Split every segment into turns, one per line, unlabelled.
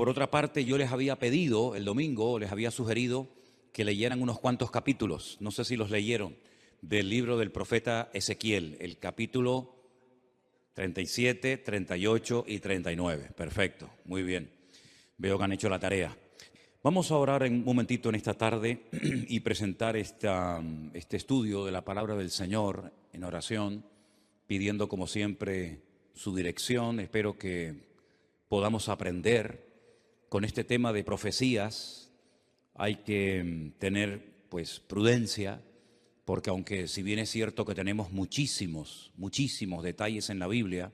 Por otra parte, yo les había pedido el domingo, les había sugerido que leyeran unos cuantos capítulos, no sé si los leyeron, del libro del profeta Ezequiel, el capítulo 37, 38 y 39. Perfecto, muy bien. Veo que han hecho la tarea. Vamos a orar un momentito en esta tarde y presentar este estudio de la palabra del Señor en oración, pidiendo como siempre su dirección. Espero que podamos aprender con este tema de profecías. Hay que tener pues prudencia, porque aunque si bien es cierto que tenemos muchísimos detalles en la Biblia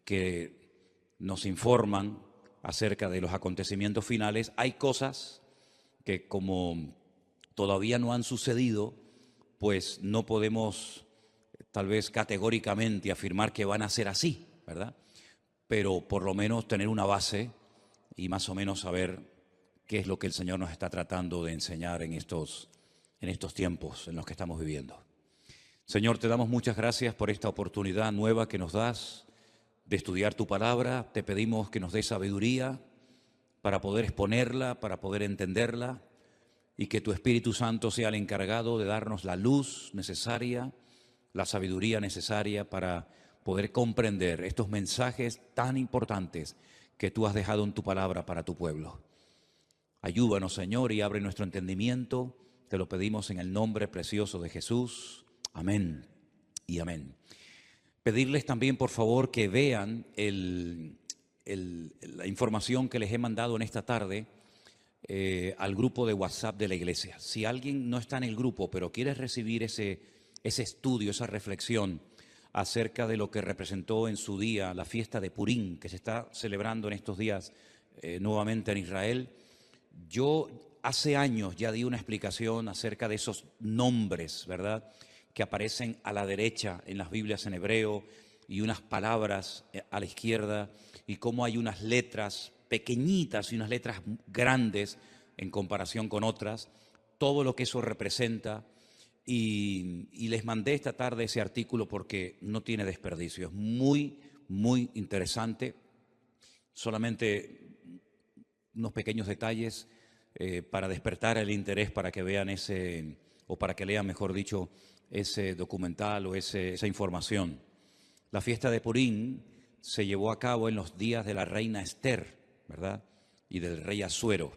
que nos informan acerca de los acontecimientos finales, hay cosas que como todavía no han sucedido, pues no podemos tal vez categóricamente afirmar que van a ser así, ¿verdad? Pero por lo menos tener una base y más o menos saber qué es lo que el Señor nos está tratando de enseñar en estos tiempos en los que estamos viviendo. Señor, te damos muchas gracias por esta oportunidad nueva que nos das de estudiar tu palabra. Te pedimos que nos des sabiduría para poder exponerla, para poder entenderla, y que tu Espíritu Santo sea el encargado de darnos la luz necesaria, la sabiduría necesaria para poder comprender estos mensajes tan importantes que tú has dejado en tu palabra para tu pueblo. Ayúdanos, Señor, y abre nuestro entendimiento. Te lo pedimos en el nombre precioso de Jesús. Amén y amén. Pedirles también, por favor, que vean la información que les he mandado en esta tarde al grupo de WhatsApp de la iglesia. Si alguien no está en el grupo, pero quiere recibir ese estudio, esa reflexión acerca de lo que representó en su día la fiesta de Purim, que se está celebrando en estos días nuevamente en Israel. Yo hace años ya di una explicación acerca de esos nombres, ¿verdad?, que aparecen a la derecha en las Biblias en hebreo y unas palabras a la izquierda, y cómo hay unas letras pequeñitas y unas letras grandes en comparación con otras, todo lo que eso representa. Y les mandé esta tarde ese artículo porque no tiene desperdicio, es muy interesante. Solamente unos pequeños detalles para despertar el interés, para que vean o para que lean, mejor dicho, ese documental o esa información. La fiesta de Purim se llevó a cabo en los días de la reina Esther, ¿verdad?, y del rey Asuero.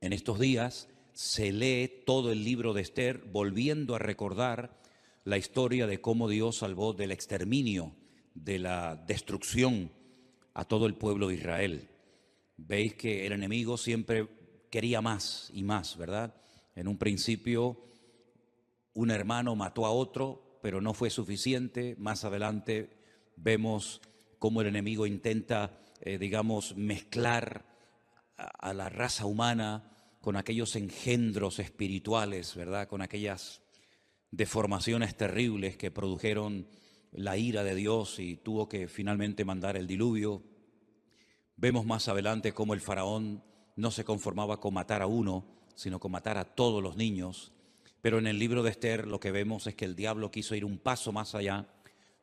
En estos días se lee todo el libro de Esther, volviendo a recordar la historia de cómo Dios salvó del exterminio, de la destrucción a todo el pueblo de Israel. Veis que el enemigo siempre quería más y más, ¿verdad? En un principio un hermano mató a otro, pero no fue suficiente. Más adelante vemos cómo el enemigo intenta, mezclar a la raza humana con aquellos engendros espirituales, ¿verdad?, con aquellas deformaciones terribles que produjeron la ira de Dios y tuvo que finalmente mandar el diluvio. Vemos más adelante cómo el faraón no se conformaba con matar a uno, sino con matar a todos los niños. Pero en el libro de Esther lo que vemos es que el diablo quiso ir un paso más allá,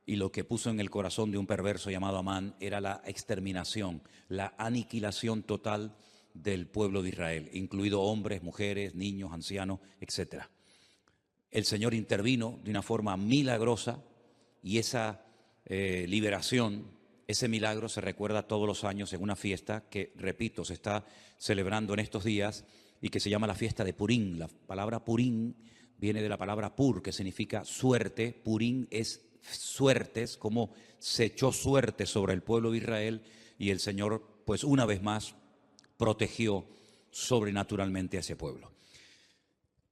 y lo que puso en el corazón de un perverso llamado Amán era la exterminación, la aniquilación total del pueblo de Israel, incluido hombres, mujeres, niños, ancianos, etc. El Señor intervino de una forma milagrosa, y esa liberación, ese milagro se recuerda todos los años en una fiesta que, repito, se está celebrando en estos días y que se llama la fiesta de Purim. La palabra Purim viene de la palabra pur, que significa suerte. Purim es suertes, como se echó suerte sobre el pueblo de Israel, y el Señor, pues una vez más, protegió sobrenaturalmente a ese pueblo.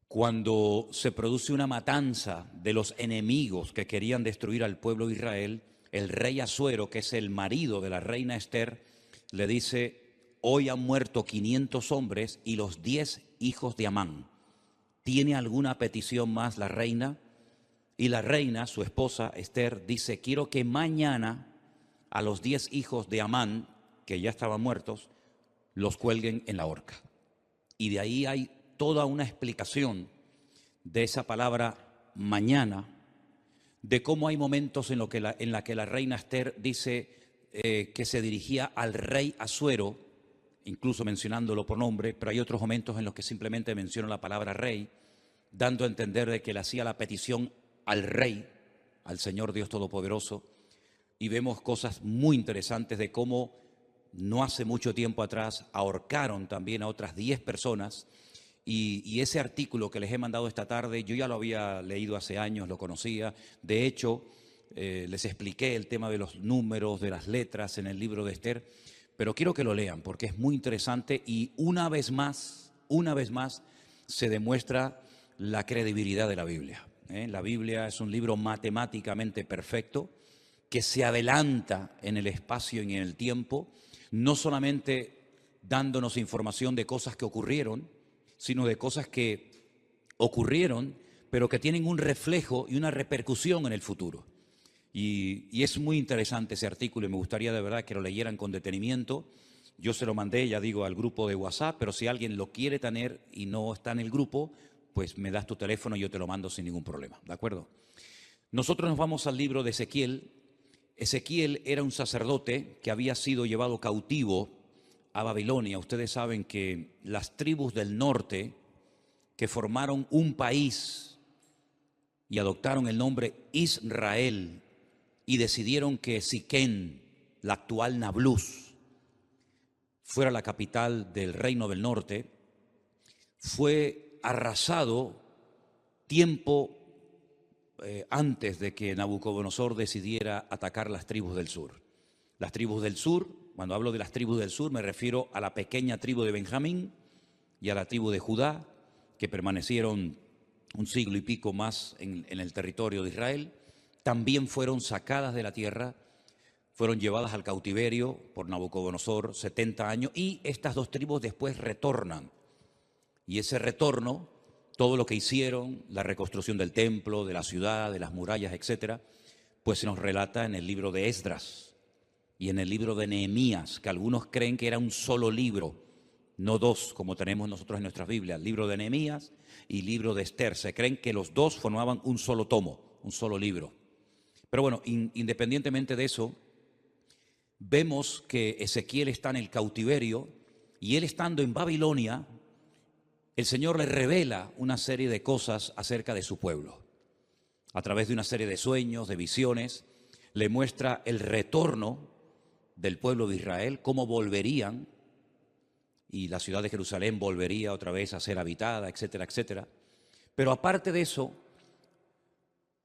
Cuando se produce una matanza de los enemigos que querían destruir al pueblo de Israel, el rey Asuero, que es el marido de la reina Esther, le dice: hoy han muerto 500 hombres y los 10 hijos de Amán. ¿Tiene alguna petición más la reina? Y la reina, su esposa Esther, dice: quiero que mañana a los 10 hijos de Amán, que ya estaban muertos, los cuelguen en la horca. Y de ahí hay toda una explicación de esa palabra mañana, de cómo hay momentos en la que la reina Esther dice que se dirigía al rey Asuero incluso mencionándolo por nombre, pero hay otros momentos en los que simplemente menciona la palabra rey, dando a entender de que le hacía la petición al rey, al Señor Dios Todopoderoso, y vemos cosas muy interesantes de cómo no hace mucho tiempo atrás ahorcaron también a otras 10 personas, y ese artículo que les he mandado esta tarde, yo ya lo había leído hace años, lo conocía, de hecho, les expliqué el tema de los números, de las letras en el libro de Esther, pero quiero que lo lean porque es muy interesante y una vez más se demuestra la credibilidad de la Biblia. La Biblia es un libro matemáticamente perfecto que se adelanta en el espacio y en el tiempo, no solamente dándonos información de cosas que ocurrieron, sino de cosas que ocurrieron, pero que tienen un reflejo y una repercusión en el futuro. Y es muy interesante ese artículo y me gustaría de verdad que lo leyeran con detenimiento. Yo se lo mandé, ya digo, al grupo de WhatsApp, pero si alguien lo quiere tener y no está en el grupo, pues me das tu teléfono y yo te lo mando sin ningún problema, ¿de acuerdo? Nosotros nos vamos al libro de Ezequiel. Ezequiel era un sacerdote que había sido llevado cautivo a Babilonia. Ustedes saben que las tribus del norte que formaron un país y adoptaron el nombre Israel y decidieron que Siquén, la actual Nablus, fuera la capital del reino del norte, fue arrasado tiempo antes de que Nabucodonosor decidiera atacar las tribus del sur. Las tribus del sur, cuando hablo de las tribus del sur, me refiero a la pequeña tribu de Benjamín y a la tribu de Judá, que permanecieron un siglo y pico más en el territorio de Israel. También fueron sacadas de la tierra, fueron llevadas al cautiverio por Nabucodonosor 70 años y estas dos tribus después retornan. Y ese retorno, todo lo que hicieron, la reconstrucción del templo, de la ciudad, de las murallas, etcétera, pues se nos relata en el libro de Esdras y en el libro de Nehemías, que algunos creen que era un solo libro, no dos como tenemos nosotros en nuestras Biblias, libro de Nehemías y libro de Esther. Se creen que los dos formaban un solo tomo, un solo libro. Pero bueno, independientemente de eso, vemos que Ezequiel está en el cautiverio y él estando en Babilonia, el Señor le revela una serie de cosas acerca de su pueblo. A través de una serie de sueños, de visiones, le muestra el retorno del pueblo de Israel, cómo volverían y la ciudad de Jerusalén volvería otra vez a ser habitada, etcétera, etcétera. Pero aparte de eso,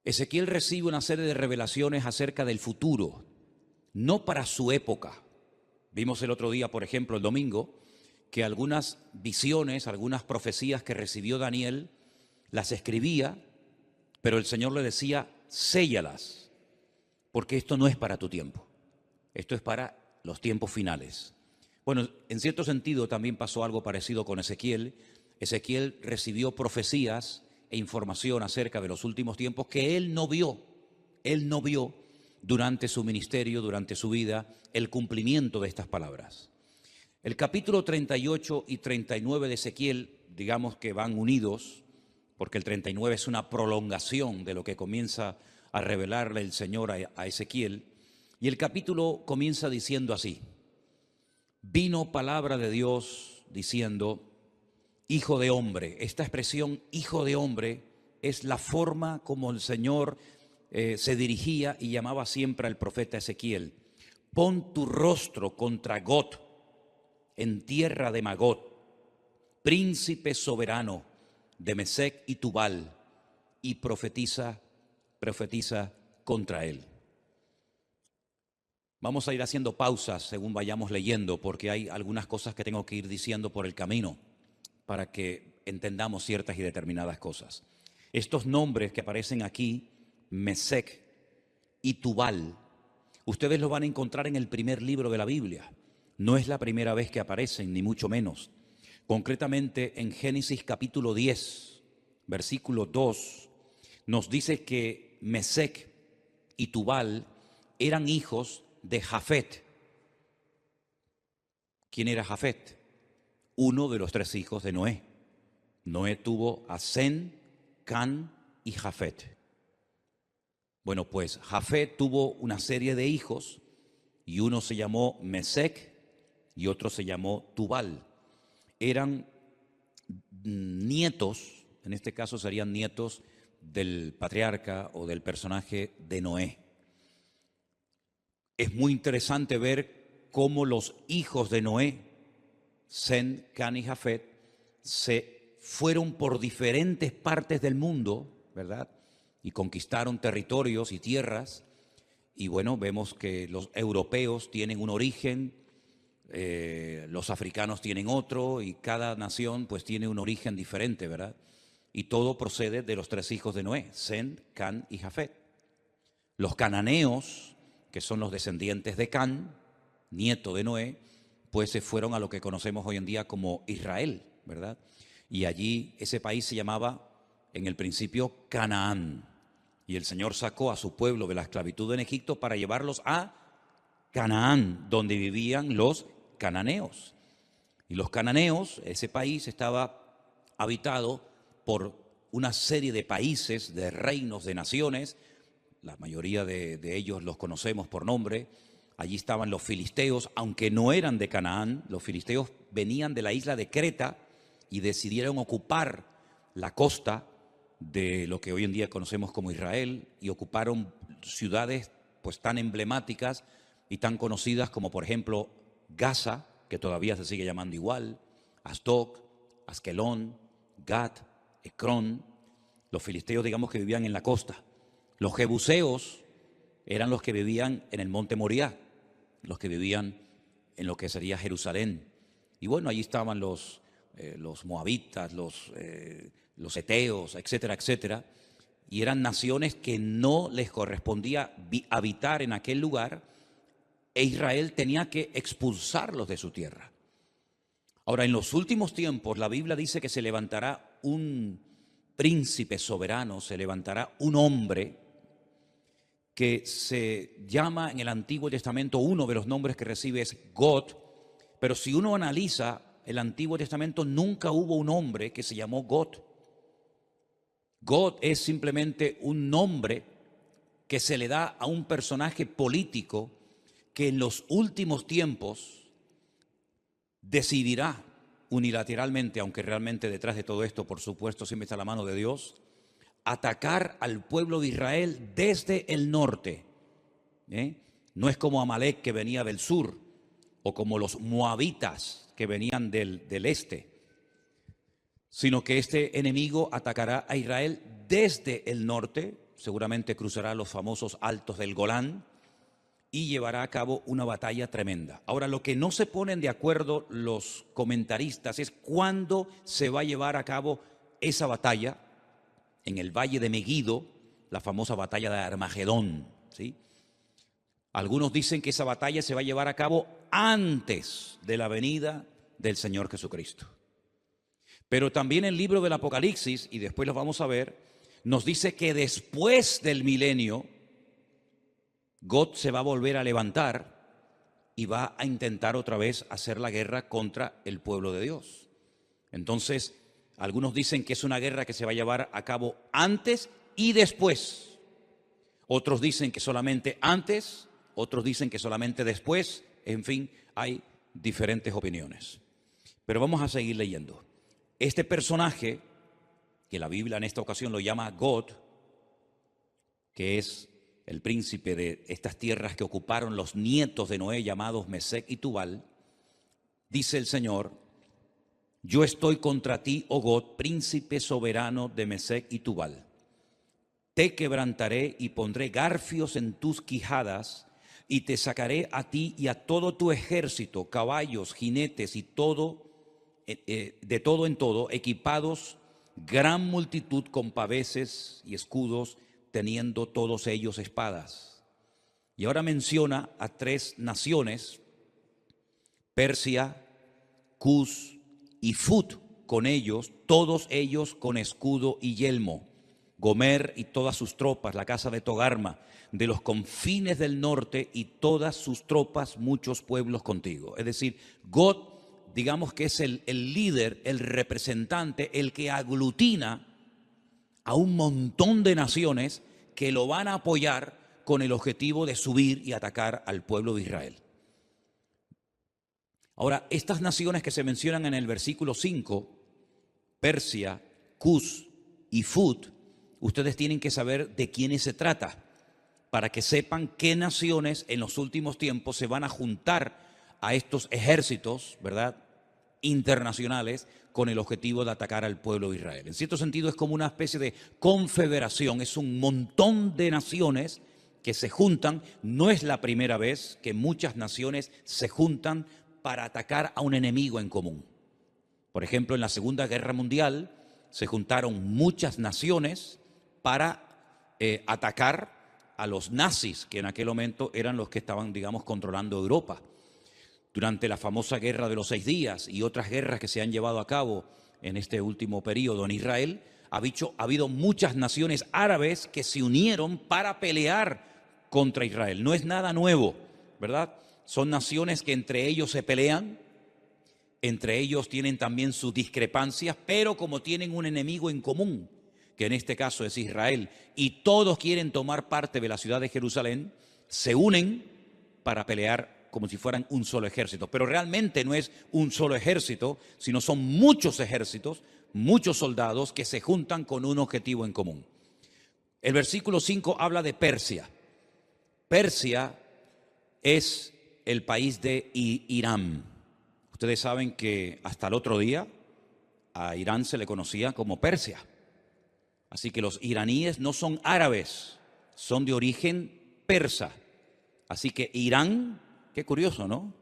Ezequiel recibe una serie de revelaciones acerca del futuro, no para su época. Vimos el otro día, por ejemplo, el domingo, que algunas visiones, algunas profecías que recibió Daniel, las escribía, pero el Señor le decía, séllalas, porque esto no es para tu tiempo, esto es para los tiempos finales. Bueno, en cierto sentido también pasó algo parecido con Ezequiel. Ezequiel recibió profecías e información acerca de los últimos tiempos que él no vio durante su ministerio, durante su vida, el cumplimiento de estas palabras. El capítulo 38 y 39 de Ezequiel, digamos que van unidos, porque el 39 es una prolongación de lo que comienza a revelarle el Señor a Ezequiel, y el capítulo comienza diciendo así: vino palabra de Dios diciendo, hijo de hombre. Esta expresión, hijo de hombre, es la forma como el Señor se dirigía y llamaba siempre al profeta Ezequiel. Pon tu rostro contra Gog, en tierra de Magog, príncipe soberano de Mesec y Tubal, y profetiza contra él. Vamos a ir haciendo pausas según vayamos leyendo, porque hay algunas cosas que tengo que ir diciendo por el camino para que entendamos ciertas y determinadas cosas. Estos nombres que aparecen aquí, Mesec y Tubal, ustedes los van a encontrar en el primer libro de la Biblia. No es la primera vez que aparecen, ni mucho menos. Concretamente en Génesis capítulo 10, versículo 2, nos dice que Mesec y Tubal eran hijos de Jafet. ¿Quién era Jafet? Uno de los 3 hijos de Noé. Noé tuvo a Sem, Can y Jafet. Bueno, pues Jafet tuvo una serie de hijos y uno se llamó Mesec y otro se llamó Tubal. Eran nietos, en este caso serían nietos del patriarca o del personaje de Noé. Es muy interesante ver cómo los hijos de Noé, Sem, Can y Jafet, se fueron por diferentes partes del mundo, ¿verdad? Y conquistaron territorios y tierras. Y bueno, vemos que los europeos tienen un origen, los africanos tienen otro, y cada nación pues tiene un origen diferente, ¿verdad? Y todo procede de los tres hijos de Noé, Sem, Can y Jafet. Los cananeos, que son los descendientes de Can, nieto de Noé, pues se fueron a lo que conocemos hoy en día como Israel, ¿verdad? Y allí ese país se llamaba en el principio Canaán. Y el Señor sacó a su pueblo de la esclavitud en Egipto para llevarlos a Canaán, donde vivían los cananeos. Y los cananeos, ese país estaba habitado por una serie de países, de reinos, de naciones. La mayoría de ellos los conocemos por nombre. Allí estaban los filisteos, aunque no eran de Canaán. Los filisteos venían de la isla de Creta y decidieron ocupar la costa de lo que hoy en día conocemos como Israel, y ocuparon ciudades pues tan emblemáticas y tan conocidas como por ejemplo Gaza, que todavía se sigue llamando igual, Asdod, Askelón, Gat, Ecrón. Los filisteos, digamos, que vivían en la costa. Los jebuseos eran los que vivían en el monte Moriah, los que vivían en lo que sería Jerusalén. Y bueno, allí estaban los moabitas, los heteos, etcétera, etcétera. Y eran naciones que no les correspondía habitar en aquel lugar, e Israel tenía que expulsarlos de su tierra. Ahora, en los últimos tiempos, la Biblia dice que se levantará un príncipe soberano, se levantará un hombre que se llama en el Antiguo Testamento, uno de los nombres que recibe es God, pero si uno analiza el Antiguo Testamento, nunca hubo un hombre que se llamó God. God es simplemente un nombre que se le da a un personaje político que en los últimos tiempos decidirá unilateralmente, aunque realmente detrás de todo esto, por supuesto, siempre está la mano de Dios, atacar al pueblo de Israel desde el norte. No es como Amalek, que venía del sur, o como los moabitas, que venían del este, sino que este enemigo atacará a Israel desde el norte, seguramente cruzará los famosos altos del Golán y llevará a cabo una batalla tremenda. Ahora, lo que no se ponen de acuerdo los comentaristas es cuándo se va a llevar a cabo esa batalla en el valle de Meguido, la famosa batalla de Armagedón, ¿sí? Algunos dicen que esa batalla se va a llevar a cabo antes de la venida del Señor Jesucristo. Pero también el libro del Apocalipsis, y después lo vamos a ver, nos dice que después del milenio, God se va a volver a levantar y va a intentar otra vez hacer la guerra contra el pueblo de Dios. Entonces, algunos dicen que es una guerra que se va a llevar a cabo antes y después. Otros dicen que solamente antes, otros dicen que solamente después. En fin, hay diferentes opiniones. Pero vamos a seguir leyendo. Este personaje, que la Biblia en esta ocasión lo llama God, que es el príncipe de estas tierras que ocuparon los nietos de Noé, llamados Mesec y Tubal, dice el Señor: yo estoy contra ti, oh God, príncipe soberano de Mesec y Tubal. Te quebrantaré y pondré garfios en tus quijadas, y te sacaré a ti y a todo tu ejército, caballos, jinetes y todo, de todo en todo, equipados, gran multitud con paveses y escudos, teniendo todos ellos espadas. Y ahora menciona a tres naciones: Persia, Cus y Fut, con ellos, todos ellos con escudo y yelmo. Gomer y todas sus tropas, la casa de Togarma, de los confines del norte y todas sus tropas, muchos pueblos contigo. Es decir, God, digamos que es el líder, el representante, el que aglutina a un montón de naciones que lo van a apoyar con el objetivo de subir y atacar al pueblo de Israel. Ahora, estas naciones que se mencionan en el versículo 5, Persia, Cus y Fut, ustedes tienen que saber de quiénes se trata, para que sepan qué naciones en los últimos tiempos se van a juntar a estos ejércitos, ¿verdad?, internacionales, con el objetivo de atacar al pueblo de Israel. En cierto sentido es como una especie de confederación, es un montón de naciones que se juntan. No es la primera vez que muchas naciones se juntan para atacar a un enemigo en común. Por ejemplo, en la Segunda Guerra Mundial se juntaron muchas naciones para atacar a los nazis, que en aquel momento eran los que estaban, digamos, controlando Europa. Durante la famosa Guerra de los 6 días y otras guerras que se han llevado a cabo en este último periodo en Israel, ha habido muchas naciones árabes que se unieron para pelear contra Israel. No es nada nuevo, ¿verdad? Son naciones que entre ellos se pelean, entre ellos tienen también sus discrepancias, pero como tienen un enemigo en común, que en este caso es Israel, y todos quieren tomar parte de la ciudad de Jerusalén, se unen para pelear como si fueran un solo ejército. Pero realmente no es un solo ejército, sino son muchos ejércitos, muchos soldados que se juntan con un objetivo en común. El versículo 5 habla de Persia. Persia es el país de Irán. Ustedes saben que hasta el otro día a Irán se le conocía como Persia. Así que los iraníes no son árabes, son de origen persa. Así que Irán, qué curioso, ¿no?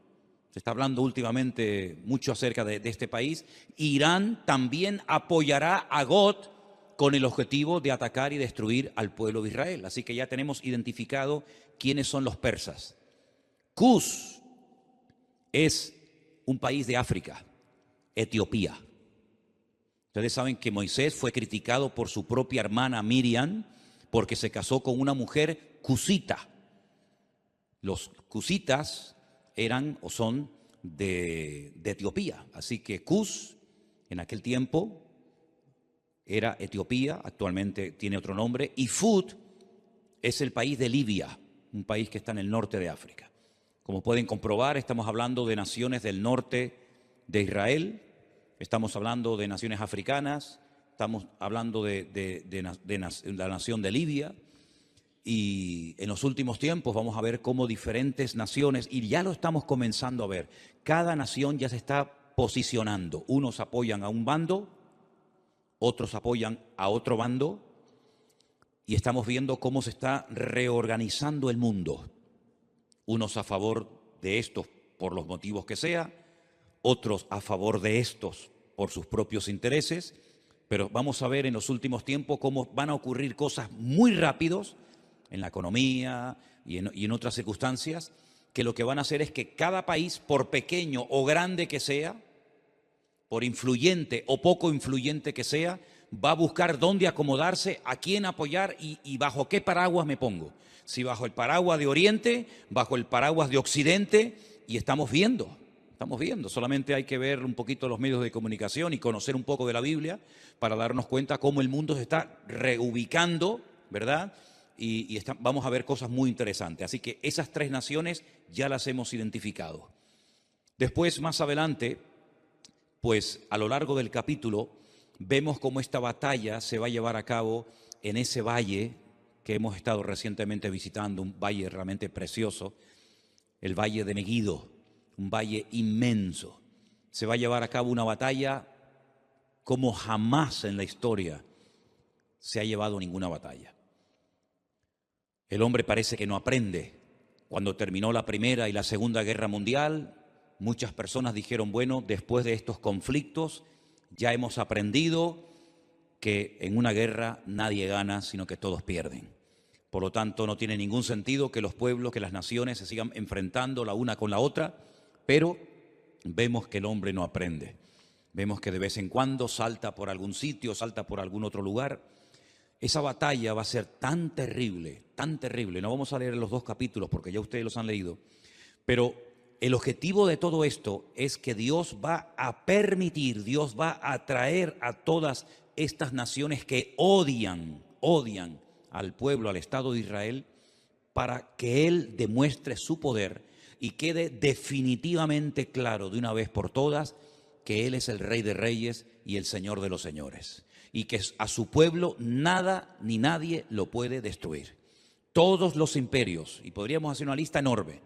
Se está hablando últimamente mucho acerca de este país. Irán también apoyará a Gog con el objetivo de atacar y destruir al pueblo de Israel. Así que ya tenemos identificado quiénes son los persas. Cus es un país de África, Etiopía. Ustedes saben que Moisés fue criticado por su propia hermana Miriam porque se casó con una mujer cusita. Los cusitas eran o son de Etiopía. Así que Cus en aquel tiempo era Etiopía, actualmente tiene otro nombre, y Fut es el país de Libia, un país que está en el norte de África. Como pueden comprobar, estamos hablando de naciones del norte de Israel, estamos hablando de naciones africanas, estamos hablando de la nación de Libia, y en los últimos tiempos vamos a ver cómo diferentes naciones, y ya lo estamos comenzando a ver, cada nación ya se está posicionando. Unos apoyan a un bando, otros apoyan a otro bando, y estamos viendo cómo se está reorganizando el mundo. Unos a favor de estos por los motivos que sea, otros a favor de estos por sus propios intereses, pero vamos a ver en los últimos tiempos cómo van a ocurrir cosas muy rápidos en la economía y en otras circunstancias, que lo que van a hacer es que cada país, por pequeño o grande que sea, por influyente o poco influyente que sea, va a buscar dónde acomodarse, a quién apoyar y bajo qué paraguas me pongo. Si bajo el paraguas de Oriente, bajo el paraguas de Occidente, y estamos viendo, solamente hay que ver un poquito los medios de comunicación y conocer un poco de la Biblia para darnos cuenta cómo el mundo se está reubicando, ¿verdad? Vamos a ver cosas muy interesantes. Así que esas 3 naciones ya las hemos identificado. Después, más adelante, pues a lo largo del capítulo, vemos cómo esta batalla se va a llevar a cabo en ese valle que hemos estado recientemente visitando, un valle realmente precioso, el valle de Megiddo, un valle inmenso. Se va a llevar a cabo una batalla como jamás en la historia se ha llevado ninguna batalla. El hombre parece que no aprende. Cuando terminó la Primera y la Segunda Guerra Mundial, muchas personas dijeron, bueno, después de estos conflictos ya hemos aprendido que en una guerra nadie gana, sino que todos pierden. Por lo tanto, no tiene ningún sentido que los pueblos, que las naciones se sigan enfrentando la una con la otra, pero vemos que el hombre no aprende. Vemos que de vez en cuando salta por algún sitio, salta por algún otro lugar. Esa batalla va a ser tan terrible, tan terrible. No vamos a leer los 2 capítulos porque ya ustedes los han leído, pero el objetivo de todo esto es que Dios va a permitir, Dios va a traer a todas estas naciones que odian al pueblo, al Estado de Israel, para que Él demuestre su poder y quede definitivamente claro de una vez por todas que Él es el Rey de Reyes y el Señor de los señores, y que a su pueblo nada ni nadie lo puede destruir. Todos los imperios, y podríamos hacer una lista enorme,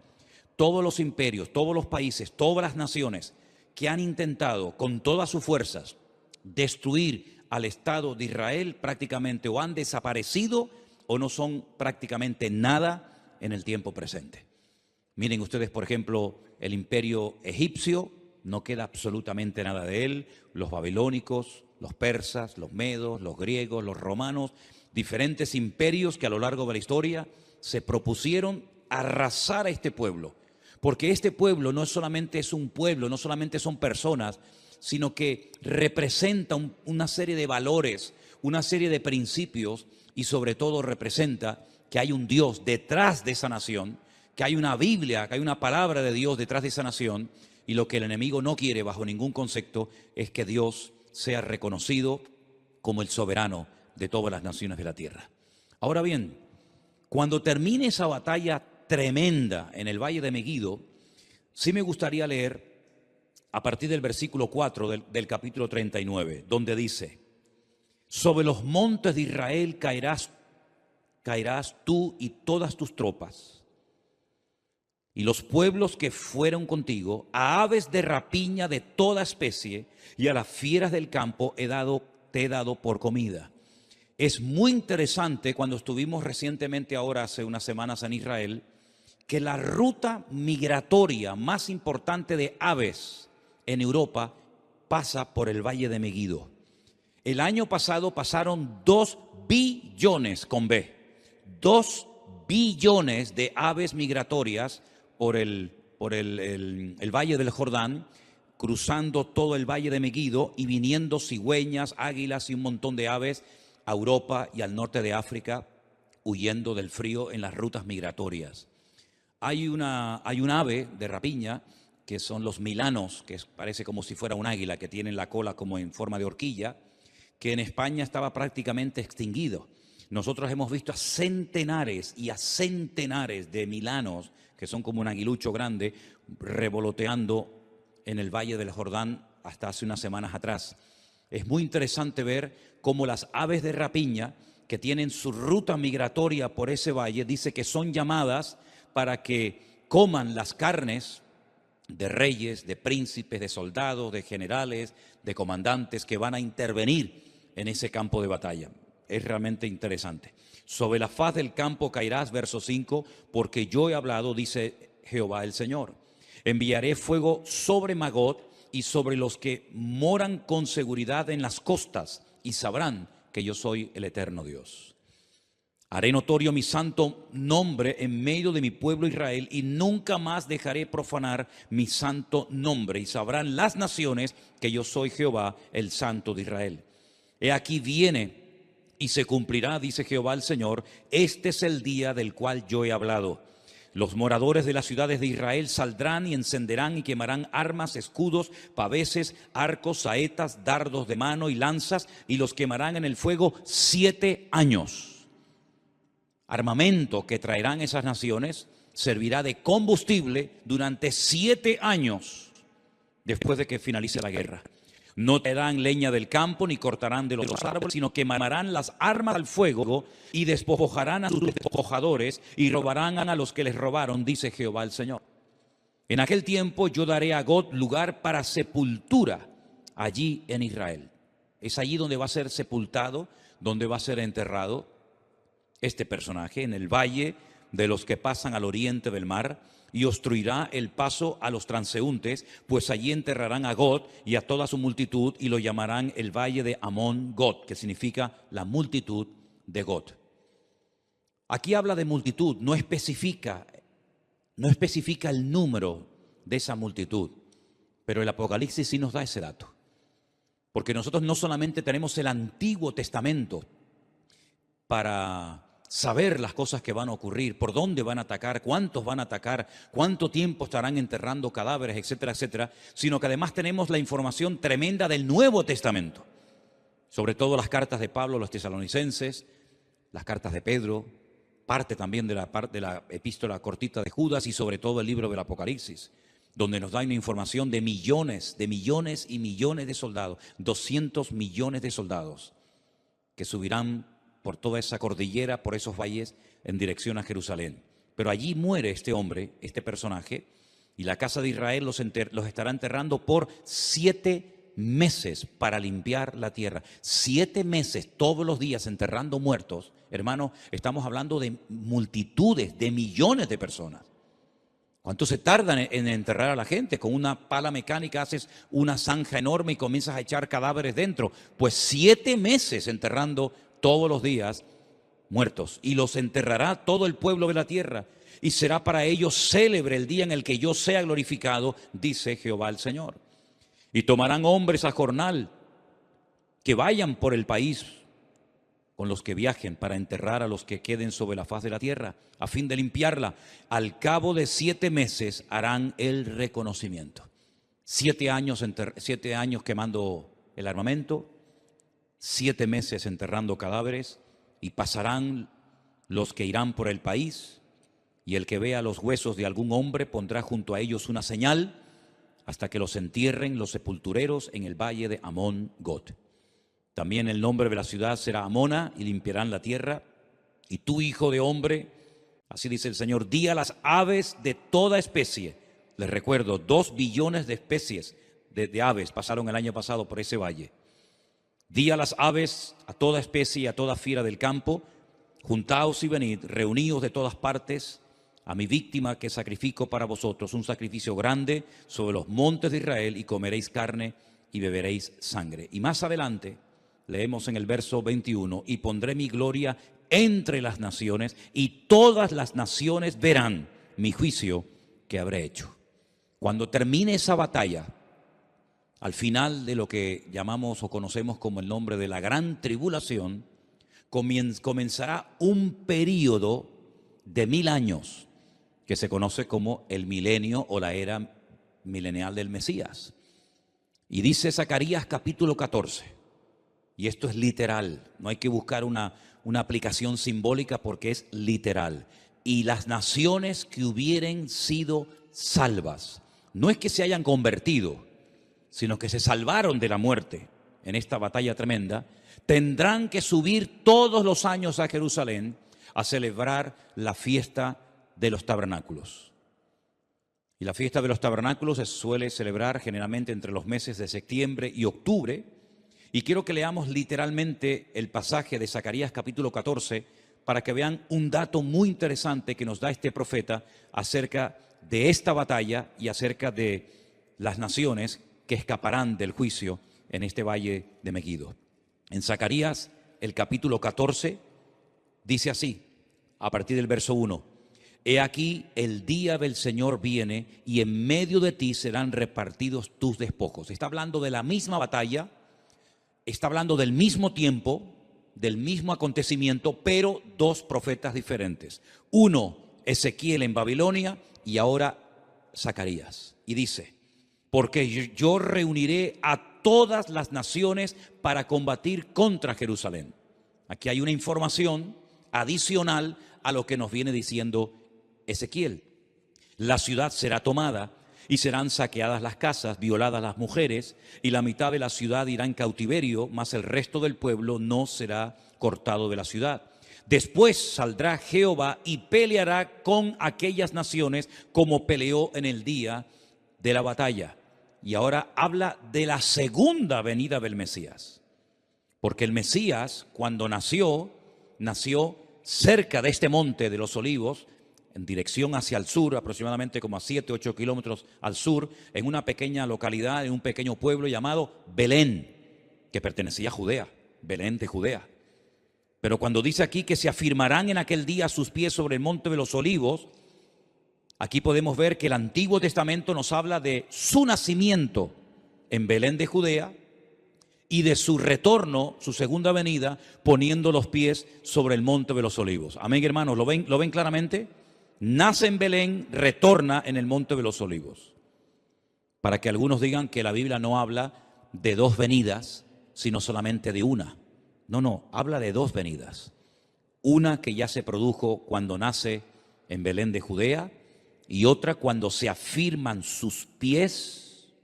todos los imperios, todos los países, todas las naciones que han intentado con todas sus fuerzas destruir al Estado de Israel prácticamente o han desaparecido o no son prácticamente nada en el tiempo presente. Miren ustedes, por ejemplo, el imperio egipcio, no queda absolutamente nada de él, los babilónicos, los persas, los medos, los griegos, los romanos, diferentes imperios que a lo largo de la historia se propusieron arrasar a este pueblo, porque este pueblo no solamente es un pueblo, no solamente son personas, sino que representa una serie de valores, una serie de principios y sobre todo representa que hay un Dios detrás de esa nación, que hay una Biblia, que hay una palabra de Dios detrás de esa nación, y lo que el enemigo no quiere bajo ningún concepto es que Dios sea reconocido como el soberano de todas las naciones de la tierra. Ahora bien, cuando termine esa batalla tremenda en el Valle de Meguido, sí me gustaría leer a partir del versículo 4 del capítulo 39, donde dice: sobre los montes de Israel caerás tú y todas tus tropas, y los pueblos que fueron contigo, a aves de rapiña de toda especie y a las fieras del campo te he dado por comida. Es muy interesante, cuando estuvimos recientemente ahora hace unas semanas en Israel, que la ruta migratoria más importante de aves en Europa pasa por el Valle de Meguido. El año pasado pasaron 2 billones con B, 2 billones de aves migratorias por el Valle del Jordán, cruzando todo el Valle de Meguido y viniendo cigüeñas, águilas y un montón de aves a Europa y al norte de África, huyendo del frío en las rutas migratorias. Hay un ave de rapiña que son los milanos, que parece como si fuera un águila, que tienen la cola como en forma de horquilla, que en España estaba prácticamente extinguido. Nosotros hemos visto a centenares y a centenares de milanos, que son como un aguilucho grande, revoloteando en el Valle del Jordán hasta hace unas semanas atrás. Es muy interesante ver cómo las aves de rapiña, que tienen su ruta migratoria por ese valle, dice que son llamadas para que coman las carnes de reyes, de príncipes, de soldados, de generales, de comandantes que van a intervenir en ese campo de batalla. Es realmente interesante. Sobre la faz del campo caerás, verso 5, porque yo he hablado, dice Jehová el Señor. Enviaré fuego sobre Magog y sobre los que moran con seguridad en las costas, y sabrán que yo soy el eterno Dios. Haré notorio mi santo nombre en medio de mi pueblo Israel, y nunca más dejaré profanar mi santo nombre, y sabrán las naciones que yo soy Jehová, el Santo de Israel. He aquí viene y se cumplirá, dice Jehová el Señor, este es el día del cual yo he hablado. Los moradores de las ciudades de Israel saldrán y encenderán y quemarán armas, escudos, paveses, arcos, saetas, dardos de mano y lanzas, y los quemarán en el fuego 7 años. Armamento que traerán esas naciones servirá de combustible durante 7 años después de que finalice la guerra. No traerán leña del campo ni cortarán de los árboles, sino quemarán las armas al fuego y despojarán a sus despojadores y robarán a los que les robaron, dice Jehová el Señor. En aquel tiempo yo daré a Gog lugar para sepultura allí en Israel. Es allí donde va a ser sepultado, donde va a ser enterrado este personaje, en el valle de los que pasan al oriente del mar, y obstruirá el paso a los transeúntes, pues allí enterrarán a Gog y a toda su multitud, y lo llamarán el valle de Amón Gog, que significa la multitud de Gog. Aquí habla de multitud, no especifica el número de esa multitud, pero el Apocalipsis sí nos da ese dato. Porque nosotros no solamente tenemos el Antiguo Testamento para saber las cosas que van a ocurrir, por dónde van a atacar, cuántos van a atacar, cuánto tiempo estarán enterrando cadáveres, etcétera, etcétera, sino que además tenemos la información tremenda del Nuevo Testamento, sobre todo las cartas de Pablo a los tesalonicenses, las cartas de Pedro, parte también de la epístola cortita de Judas y sobre todo el libro del Apocalipsis, donde nos da una información de millones y millones de soldados, 200 millones de soldados que subirán por toda esa cordillera, por esos valles, en dirección a Jerusalén. Pero allí muere este hombre, este personaje, y la casa de Israel los estará enterrando por 7 meses para limpiar la tierra. 7 meses, todos los días enterrando muertos. Hermano, estamos hablando de multitudes, de millones de personas. ¿Cuánto se tardan en enterrar a la gente? Con una pala mecánica haces una zanja enorme y comienzas a echar cadáveres dentro. Pues 7 meses enterrando todos los días muertos. Y los enterrará todo el pueblo de la tierra. Y será para ellos célebre el día en el que yo sea glorificado, dice Jehová el Señor. Y tomarán hombres a jornal que vayan por el país con los que viajen para enterrar a los que queden sobre la faz de la tierra, a fin de limpiarla. Al cabo de 7 meses harán el reconocimiento. 7 años quemando el armamento, 7 meses enterrando cadáveres, y pasarán los que irán por el país, y el que vea los huesos de algún hombre pondrá junto a ellos una señal, hasta que los entierren los sepultureros en el valle de Amón-Gad. También el nombre de la ciudad será Amona, y limpiarán la tierra. Y tú, hijo de hombre, así dice el Señor, di a las aves de toda especie. Les recuerdo, 2 billones de especies de aves pasaron el año pasado por ese valle. Di a las aves, a toda especie y a toda fiera del campo, juntaos y venid, reuníos de todas partes, a mi víctima que sacrifico para vosotros, un sacrificio grande sobre los montes de Israel, y comeréis carne y beberéis sangre. Y más adelante leemos en el verso 21, y pondré mi gloria entre las naciones, y todas las naciones verán mi juicio que habré hecho. Cuando termine esa batalla, al final de lo que llamamos o conocemos como el nombre de la gran tribulación, comenzará un período de 1000 años, que se conoce como el milenio o la era milenial del Mesías. Y dice Zacarías capítulo 14, y esto es literal, no hay que buscar una aplicación simbólica porque es literal. Y las naciones que hubieren sido salvas, no es que se hayan convertido, sino que se salvaron de la muerte en esta batalla tremenda, tendrán que subir todos los años a Jerusalén a celebrar la fiesta de los tabernáculos. Y la fiesta de los tabernáculos se suele celebrar generalmente entre los meses de septiembre y octubre. Y quiero que leamos literalmente el pasaje de Zacarías capítulo 14 para que vean un dato muy interesante que nos da este profeta acerca de esta batalla y acerca de las naciones que escaparán del juicio en este valle de Megiddo. En Zacarías, el capítulo 14, dice así, a partir del verso 1, he aquí el día del Señor viene, y en medio de ti serán repartidos tus despojos. Está hablando de la misma batalla, está hablando del mismo tiempo, del mismo acontecimiento, pero 2 profetas diferentes. Uno, Ezequiel en Babilonia, y ahora Zacarías. Y dice, porque yo reuniré a todas las naciones para combatir contra Jerusalén. Aquí hay una información adicional a lo que nos viene diciendo Ezequiel. La ciudad será tomada y serán saqueadas las casas, violadas las mujeres, y la mitad de la ciudad irá en cautiverio, mas el resto del pueblo no será cortado de la ciudad. Después saldrá Jehová y peleará con aquellas naciones como peleó en el día de la batalla. Y ahora habla de la segunda venida del Mesías. Porque el Mesías, cuando nació cerca de este monte de los Olivos, en dirección hacia el sur, aproximadamente como a 7-8 kilómetros al sur, en una pequeña localidad, en un pequeño pueblo llamado Belén, que pertenecía a Judea, Belén de Judea. Pero cuando dice aquí que se afirmarán en aquel día sus pies sobre el monte de los Olivos, aquí podemos ver que el Antiguo Testamento nos habla de su nacimiento en Belén de Judea y de su retorno, su segunda venida, poniendo los pies sobre el monte de los Olivos. Amén, hermanos, ¿lo ven claramente? Nace en Belén, retorna en el monte de los Olivos. Para que algunos digan que la Biblia no habla de 2 venidas, sino solamente de una. No, habla de 2 venidas. Una que ya se produjo cuando nace en Belén de Judea y otra cuando se afirman sus pies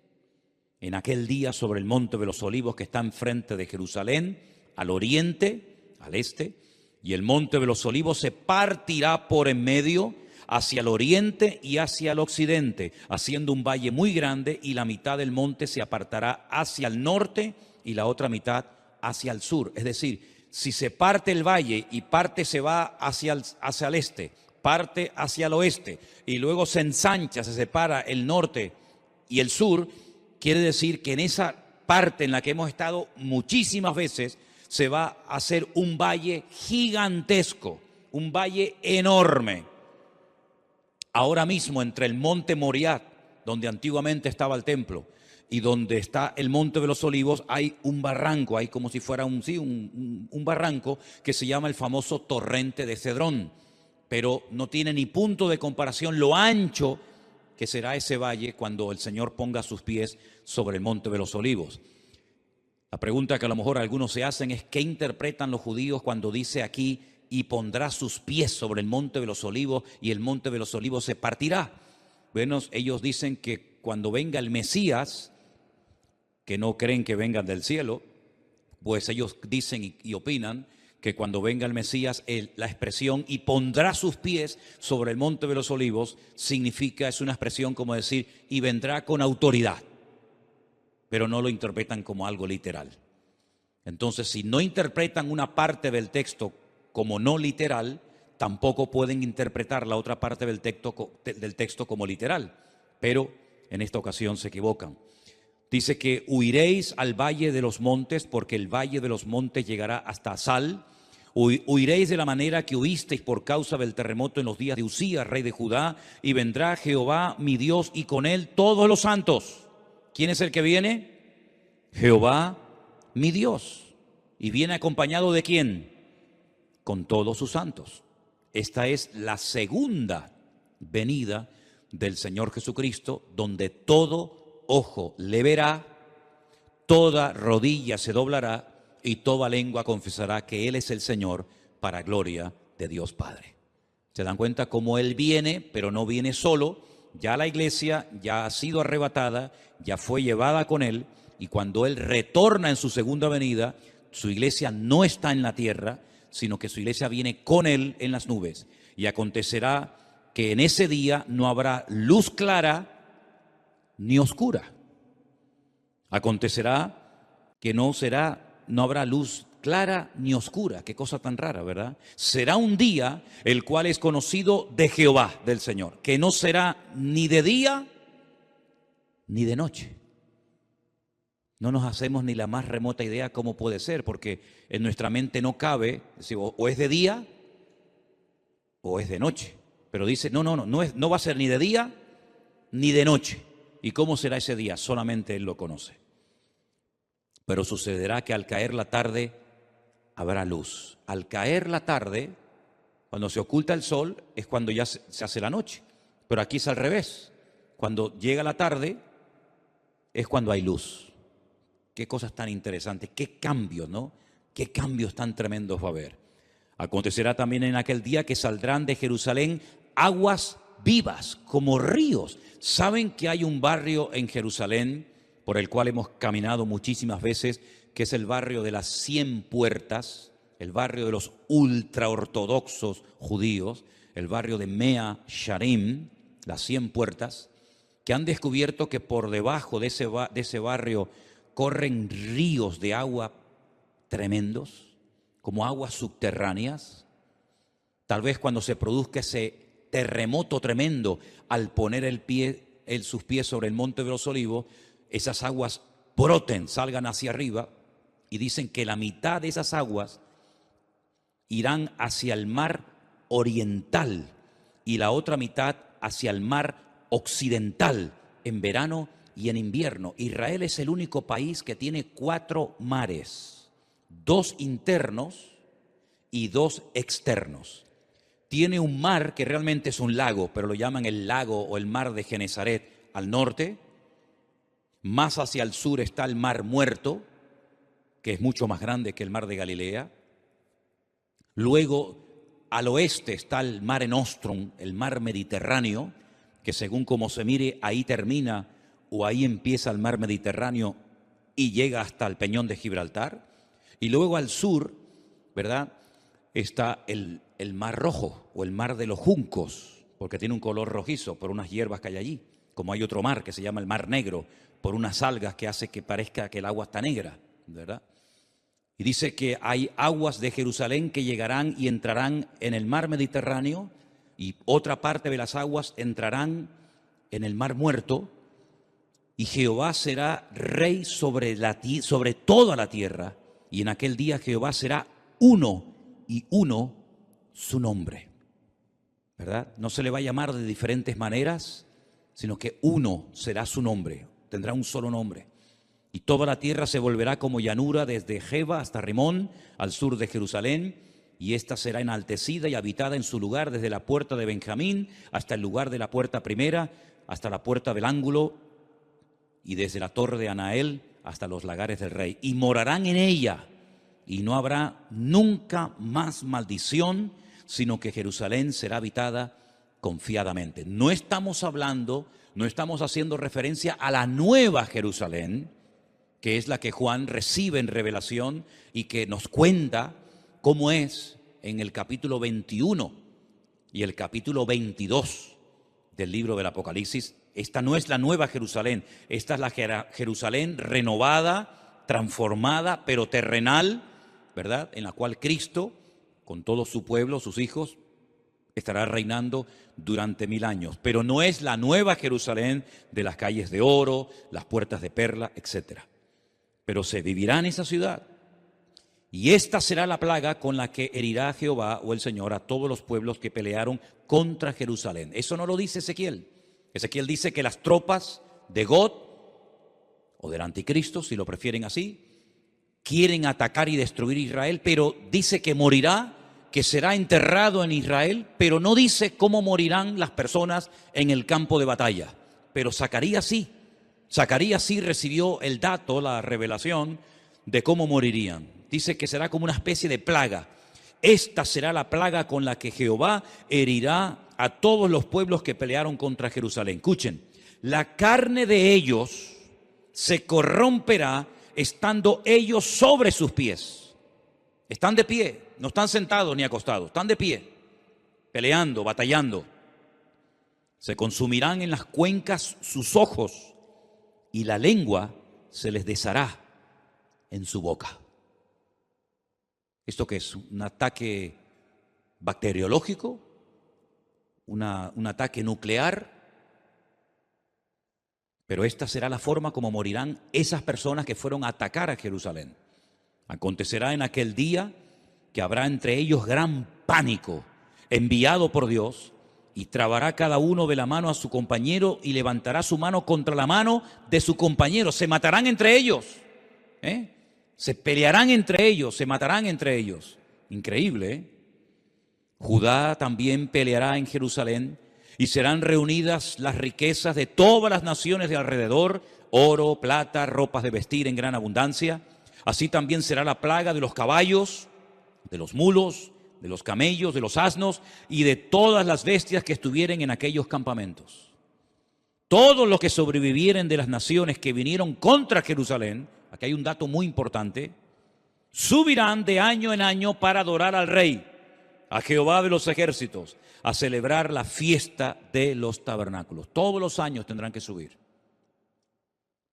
en aquel día sobre el monte de los olivos que está enfrente de Jerusalén, al oriente, al este, y el monte de los olivos se partirá por en medio hacia el oriente y hacia el occidente, haciendo un valle muy grande, y la mitad del monte se apartará hacia el norte y la otra mitad hacia el sur. Es decir, si se parte el valle y parte se va hacia el este, parte hacia el oeste y luego se ensancha, se separa el norte y el sur, quiere decir que en esa parte en la que hemos estado muchísimas veces se va a hacer un valle gigantesco, un valle enorme. Ahora mismo entre el monte Moriah, donde antiguamente estaba el templo, y donde está el monte de los olivos, hay un barranco, hay como si fuera un barranco que se llama el famoso torrente de Cedrón, pero no tiene ni punto de comparación lo ancho que será ese valle cuando el Señor ponga sus pies sobre el monte de los olivos. La pregunta que a lo mejor algunos se hacen es: ¿qué interpretan los judíos cuando dice aquí y pondrá sus pies sobre el monte de los olivos y el monte de los olivos se partirá? Bueno, ellos dicen que cuando venga el Mesías, que no creen que vengan del cielo, pues ellos dicen y opinan que cuando venga el Mesías, la expresión "y pondrá sus pies sobre el monte de los olivos" significa, es una expresión como decir "y vendrá con autoridad", pero no lo interpretan como algo literal. Entonces, si no interpretan una parte del texto como no literal, tampoco pueden interpretar la otra parte del texto como literal, pero en esta ocasión se equivocan. Dice que huiréis al valle de los montes, porque el valle de los montes llegará hasta Sal. Huiréis de la manera que huisteis por causa del terremoto en los días de Usías, rey de Judá, y vendrá Jehová mi Dios y con él todos los santos. ¿Quién es el que viene? Jehová mi Dios. ¿Y viene acompañado de quién? Con todos sus santos. Esta es la segunda venida del Señor Jesucristo, donde todo ojo le verá, toda rodilla se doblará y toda lengua confesará que Él es el Señor, para gloria de Dios Padre. ¿Se dan cuenta cómo Él viene, pero no viene solo? Ya la iglesia ya ha sido arrebatada, ya fue llevada con Él, y cuando Él retorna en su segunda venida, su iglesia no está en la tierra, sino que su iglesia viene con Él en las nubes. Y acontecerá que en ese día no habrá luz clara ni oscura. Acontecerá que no habrá luz clara ni oscura. Qué cosa tan rara, ¿verdad? Será un día el cual es conocido de Jehová, del Señor, que no será ni de día ni de noche. No nos hacemos ni la más remota idea cómo puede ser, porque en nuestra mente no cabe, o es de día o es de noche. Pero dice, no va a ser ni de día ni de noche. ¿Y cómo será ese día? Solamente Él lo conoce. Pero sucederá que al caer la tarde habrá luz. Al caer la tarde, cuando se oculta el sol, es cuando ya se hace la noche. Pero aquí es al revés. Cuando llega la tarde, es cuando hay luz. Qué cosas tan interesantes, qué cambios, ¿no? Qué cambios tan tremendos va a haber. Acontecerá también en aquel día que saldrán de Jerusalén aguas vivas como ríos. ¿Saben que hay un barrio en Jerusalén por el cual hemos caminado muchísimas veces, que es el barrio de las 100 puertas, el barrio de los ultraortodoxos judíos, el barrio de Mea Sharim, las 100 puertas, que han descubierto que por debajo de ese barrio corren ríos de agua tremendos, como aguas subterráneas? Tal vez cuando se produzca ese terremoto tremendo, al poner sus pies sobre el monte de los olivos, esas aguas broten, salgan hacia arriba, y dicen que la mitad de esas aguas irán hacia el mar oriental y la otra mitad hacia el mar occidental, en verano y en invierno. Israel es el único país que tiene 4 mares, 2 internos y 2 externos. Tiene un mar que realmente es un lago, pero lo llaman el lago o el mar de Genesaret al norte. Más hacia el sur está el mar Muerto, que es mucho más grande que el mar de Galilea. Luego al oeste está el Mare Nostrum, el mar Mediterráneo, que según como se mire, ahí termina o ahí empieza el mar Mediterráneo y llega hasta el Peñón de Gibraltar. Y luego al sur, ¿verdad?, está el Mar Rojo o el Mar de los Juncos, porque tiene un color rojizo por unas hierbas que hay allí. Como hay otro mar que se llama el Mar Negro, por unas algas que hace que parezca que el agua está negra, ¿verdad? Y dice que hay aguas de Jerusalén que llegarán y entrarán en el mar Mediterráneo, y otra parte de las aguas entrarán en el Mar Muerto, y Jehová será rey sobre toda la tierra, y en aquel día Jehová será uno, y uno su nombre, ¿verdad? No se le va a llamar de diferentes maneras, sino que uno será su nombre, tendrá un solo nombre. Y toda la tierra se volverá como llanura desde Geba hasta Rimón, al sur de Jerusalén, y ésta será enaltecida y habitada en su lugar desde la puerta de Benjamín hasta el lugar de la puerta primera, hasta la puerta del ángulo, y desde la torre de Anael hasta los lagares del rey. Y morarán en ella, y no habrá nunca más maldición, sino que Jerusalén será habitada confiadamente. No estamos hablando, no estamos haciendo referencia a la nueva Jerusalén, que es la que Juan recibe en revelación y que nos cuenta cómo es en el capítulo 21 y el capítulo 22 del libro del Apocalipsis. Esta no es la nueva Jerusalén, esta es la Jerusalén renovada, transformada, pero terrenal, ¿verdad?, en la cual Cristo, con todo su pueblo, sus hijos, estará reinando durante 1000 años. Pero no es la nueva Jerusalén de las calles de oro, las puertas de perla, etcétera. Pero se vivirá en esa ciudad. Y esta será la plaga con la que herirá Jehová o el Señor a todos los pueblos que pelearon contra Jerusalén. Eso no lo dice Ezequiel. Ezequiel dice que las tropas de Gog, o del anticristo, si lo prefieren así, quieren atacar y destruir Israel, pero dice que morirá, que será enterrado en Israel, pero no dice cómo morirán las personas en el campo de batalla. Pero Zacarías sí recibió el dato, la revelación de cómo morirían. Dice que será como una especie de plaga. Esta será la plaga con la que Jehová herirá a todos los pueblos que pelearon contra Jerusalén. Escuchen, la carne de ellos se corromperá estando ellos sobre sus pies. Están de pie, no están sentados ni acostados, están de pie, peleando, batallando. Se consumirán en las cuencas sus ojos y la lengua se les deshará en su boca. ¿Esto qué es? ¿Un ataque bacteriológico? ¿Un ataque nuclear? Pero esta será la forma como morirán esas personas que fueron a atacar a Jerusalén. Acontecerá en aquel día que habrá entre ellos gran pánico enviado por Dios, y trabará cada uno de la mano a su compañero y levantará su mano contra la mano de su compañero. Se matarán entre ellos, se pelearán entre ellos, se matarán entre ellos. Increíble, ¿eh? Judá también peleará en Jerusalén, y serán reunidas las riquezas de todas las naciones de alrededor, oro, plata, ropas de vestir en gran abundancia. Así también será la plaga de los caballos, de los mulos, de los camellos, de los asnos y de todas las bestias que estuvieren en aquellos campamentos. Todos los que sobrevivieren de las naciones que vinieron contra Jerusalén, aquí hay un dato muy importante, subirán de año en año para adorar al Rey, a Jehová de los ejércitos, a celebrar la fiesta de los tabernáculos. Todos los años tendrán que subir.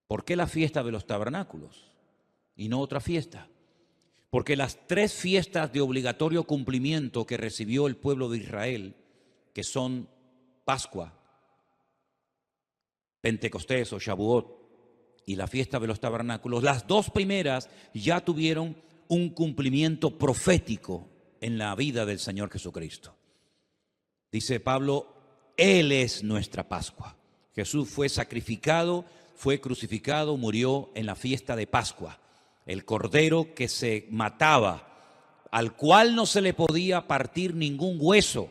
¿Por qué la fiesta de los tabernáculos y no otra fiesta? Porque las 3 fiestas de obligatorio cumplimiento que recibió el pueblo de Israel, que son Pascua, Pentecostés o Shavuot y la fiesta de los tabernáculos, las 2 primeras ya tuvieron un cumplimiento profético en la vida del Señor Jesucristo. Dice Pablo, Él es nuestra Pascua. Jesús fue sacrificado, fue crucificado, murió en la fiesta de Pascua. El cordero que se mataba, al cual no se le podía partir ningún hueso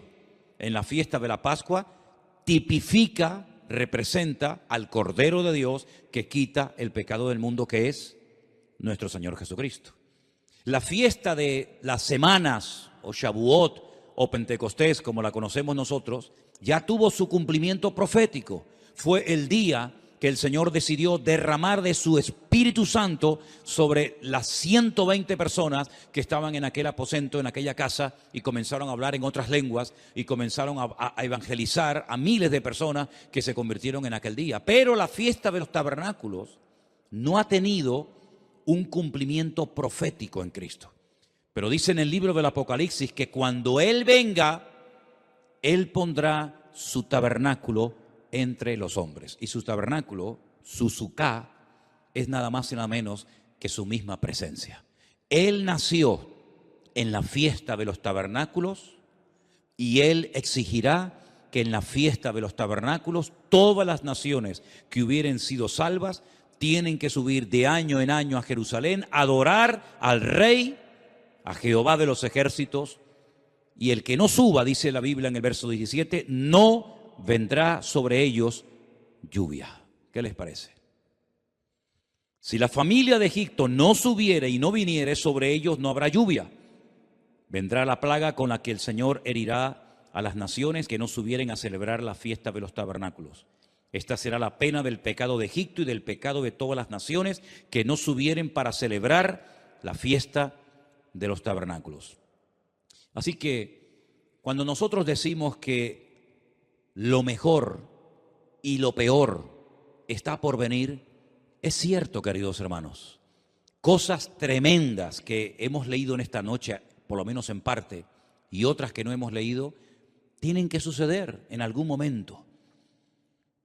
en la fiesta de la Pascua, tipifica, representa al Cordero de Dios que quita el pecado del mundo, que es nuestro Señor Jesucristo. La fiesta de las semanas o Shavuot o Pentecostés, como la conocemos nosotros, ya tuvo su cumplimiento profético. Fue el día que el Señor decidió derramar de su Espíritu Santo sobre las 120 personas que estaban en aquel aposento, en aquella casa, y comenzaron a hablar en otras lenguas y comenzaron a evangelizar a miles de personas que se convirtieron en aquel día. Pero la fiesta de los tabernáculos no ha tenido un cumplimiento profético en Cristo. Pero dice en el libro del Apocalipsis que cuando Él venga, Él pondrá su tabernáculo entre los hombres. Y su tabernáculo, su suká, es nada más y nada menos que su misma presencia. Él nació en la fiesta de los tabernáculos y Él exigirá que en la fiesta de los tabernáculos todas las naciones que hubieren sido salvas tienen que subir de año en año a Jerusalén, adorar al Rey, a Jehová de los ejércitos, y el que no suba, dice la Biblia en el verso 17, no vendrá sobre ellos lluvia. ¿Qué les parece? Si la familia de Egipto no subiere y no viniere, sobre ellos no habrá lluvia. Vendrá la plaga con la que el Señor herirá a las naciones que no subieren a celebrar la fiesta de los tabernáculos. Esta será la pena del pecado de Egipto y del pecado de todas las naciones que no subieren para celebrar la fiesta de los tabernáculos. Así que cuando nosotros decimos que lo mejor y lo peor está por venir, es cierto, queridos hermanos. Cosas tremendas que hemos leído en esta noche, por lo menos en parte, y otras que no hemos leído, tienen que suceder en algún momento.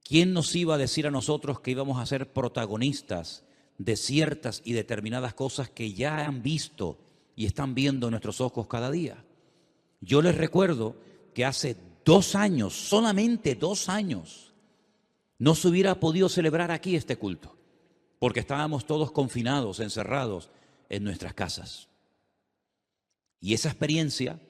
¿Quién nos iba a decir a nosotros que íbamos a ser protagonistas de ciertas y determinadas cosas que ya han visto y están viendo nuestros ojos cada día? Yo les recuerdo que hace 2 años, solamente 2 años, no se hubiera podido celebrar aquí este culto, porque estábamos todos confinados, encerrados en nuestras casas. Y esa experiencia,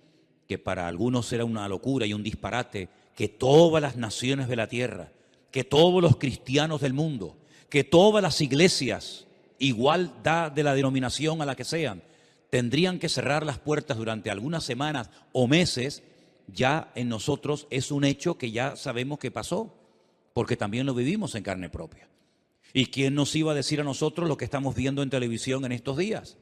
que para algunos era una locura y un disparate, que todas las naciones de la tierra, que todos los cristianos del mundo, que todas las iglesias, igual da de la denominación a la que sean, tendrían que cerrar las puertas durante algunas semanas o meses, ya en nosotros es un hecho que ya sabemos que pasó, porque también lo vivimos en carne propia. ¿Y quién nos iba a decir a nosotros lo que estamos viendo en televisión en estos días?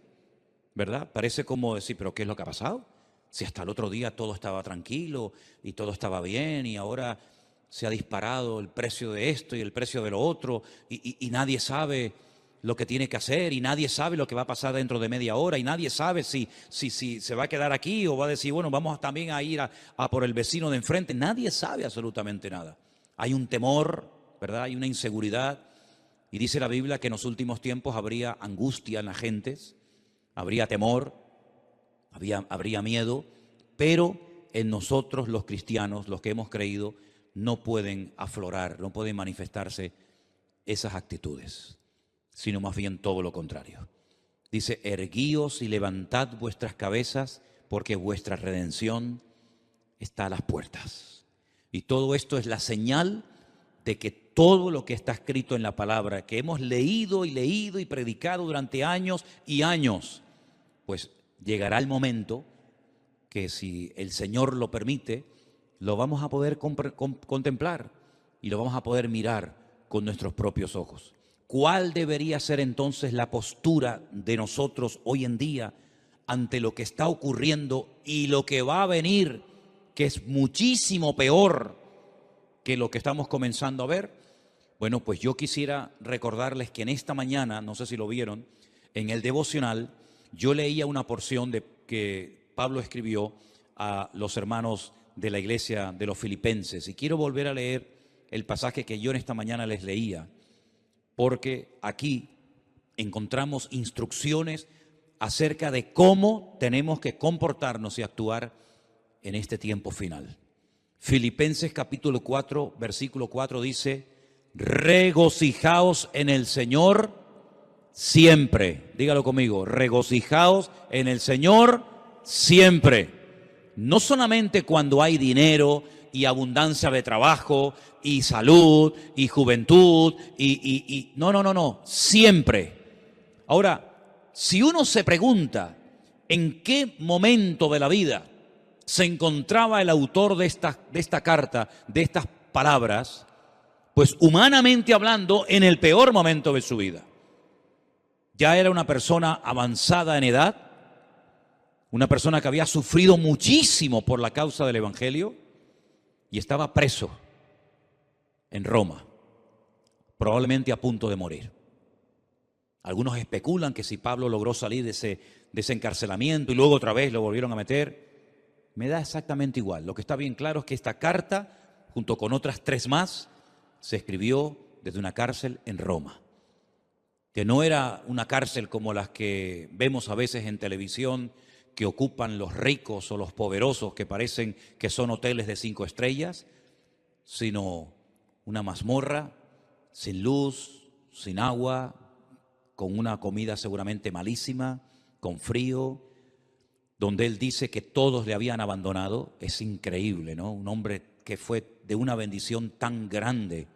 ¿Verdad? Parece como decir, ¿pero qué es lo que ha pasado? Si hasta el otro día todo estaba tranquilo y todo estaba bien y ahora se ha disparado el precio de esto y el precio de lo otro y nadie sabe lo que tiene que hacer y nadie sabe lo que va a pasar dentro de media hora y nadie sabe si se va a quedar aquí o va a decir, bueno, vamos también a ir a por el vecino de enfrente. Nadie sabe absolutamente nada. Hay un temor, ¿verdad? Hay una inseguridad y dice la Biblia que en los últimos tiempos habría angustia en las gentes, habría temor, habría miedo, pero en nosotros los cristianos, los que hemos creído, no pueden aflorar, no pueden manifestarse esas actitudes, sino más bien todo lo contrario. Dice, erguíos y levantad vuestras cabezas, porque vuestra redención está a las puertas. Y todo esto es la señal de que todo lo que está escrito en la palabra, que hemos leído y predicado durante años y años, pues llegará el momento que, si el Señor lo permite, lo vamos a poder contemplar y lo vamos a poder mirar con nuestros propios ojos. ¿Cuál debería ser entonces la postura de nosotros hoy en día ante lo que está ocurriendo y lo que va a venir, que es muchísimo peor que lo que estamos comenzando a ver? Bueno, pues yo quisiera recordarles que en esta mañana, no sé si lo vieron, en el devocional yo leía una porción que Pablo escribió a los hermanos de la iglesia de los Filipenses, y quiero volver a leer el pasaje que yo en esta mañana les leía, porque aquí encontramos instrucciones acerca de cómo tenemos que comportarnos y actuar en este tiempo final. Filipenses capítulo 4, versículo 4 dice, regocijaos en el Señor siempre. Dígalo conmigo, regocijaos en el Señor siempre. No solamente cuando hay dinero y abundancia de trabajo y salud y juventud no, siempre. Ahora, si uno se pregunta en qué momento de la vida se encontraba el autor de esta carta, de estas palabras, pues humanamente hablando, en el peor momento de su vida. Ya era una persona avanzada en edad, una persona que había sufrido muchísimo por la causa del Evangelio y estaba preso en Roma, probablemente a punto de morir. Algunos especulan que si Pablo logró salir de ese encarcelamiento y luego otra vez lo volvieron a meter, me da exactamente igual. Lo que está bien claro es que esta carta, junto con otras 3 más, se escribió desde una cárcel en Roma, que no era una cárcel como las que vemos a veces en televisión, que ocupan los ricos o los poderosos, que parecen que son hoteles de 5 estrellas, sino una mazmorra sin luz, sin agua, con una comida seguramente malísima, con frío, donde él dice que todos le habían abandonado. Es increíble, ¿no? Un hombre que fue de una bendición tan grande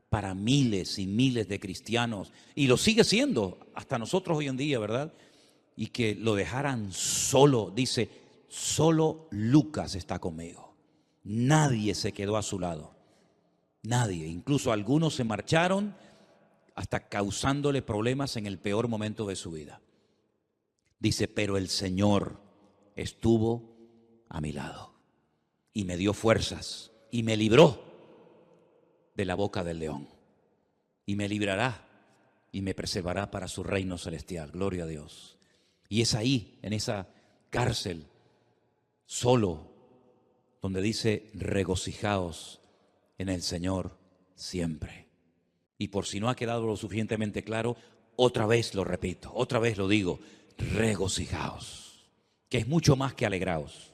para miles y miles de cristianos, y lo sigue siendo hasta nosotros hoy en día, ¿verdad? Y que lo dejaran solo, dice, solo Lucas está conmigo. Nadie se quedó a su lado, nadie. Incluso algunos se marcharon hasta causándole problemas en el peor momento de su vida. Dice, pero el Señor estuvo a mi lado y me dio fuerzas y me libró de la boca del león, y me librará y me preservará para su reino celestial. Gloria a Dios. Y es ahí, en esa cárcel, solo, donde dice, regocijaos en el Señor siempre. Y por si no ha quedado lo suficientemente claro, otra vez lo repito, otra vez lo digo, regocijaos, que es mucho más que alegraos.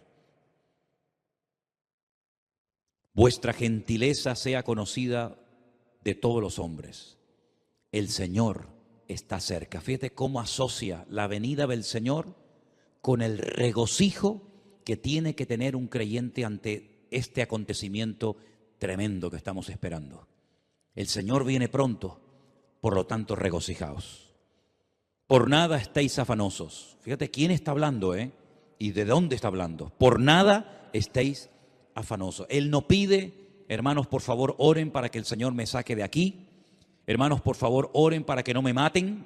Vuestra gentileza sea conocida de todos los hombres. El Señor está cerca. Fíjate cómo asocia la venida del Señor con el regocijo que tiene que tener un creyente ante este acontecimiento tremendo que estamos esperando. El Señor viene pronto, por lo tanto regocijaos. Por nada estéis afanosos. Fíjate quién está hablando, y de dónde está hablando. Por nada estéis afanosos. Él no pide, hermanos, por favor, oren para que el Señor me saque de aquí. Hermanos, por favor, oren para que no me maten.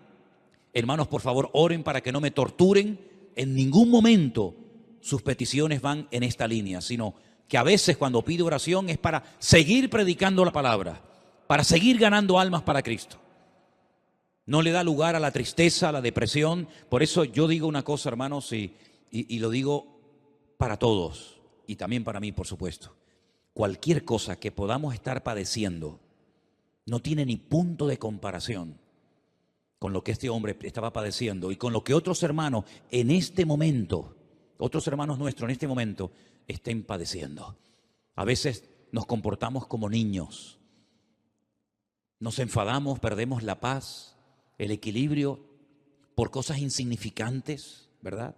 Hermanos, por favor, oren para que no me torturen. En ningún momento sus peticiones van en esta línea, sino que a veces cuando pide oración es para seguir predicando la palabra, para seguir ganando almas para Cristo. No le da lugar a la tristeza, a la depresión. Por eso yo digo una cosa, hermanos, y lo digo para todos, y también para mí, por supuesto. Cualquier cosa que podamos estar padeciendo no tiene ni punto de comparación con lo que este hombre estaba padeciendo y con lo que otros hermanos en este momento, otros hermanos nuestros en este momento estén padeciendo. A veces nos comportamos como niños, nos enfadamos, perdemos la paz, el equilibrio por cosas insignificantes, ¿verdad?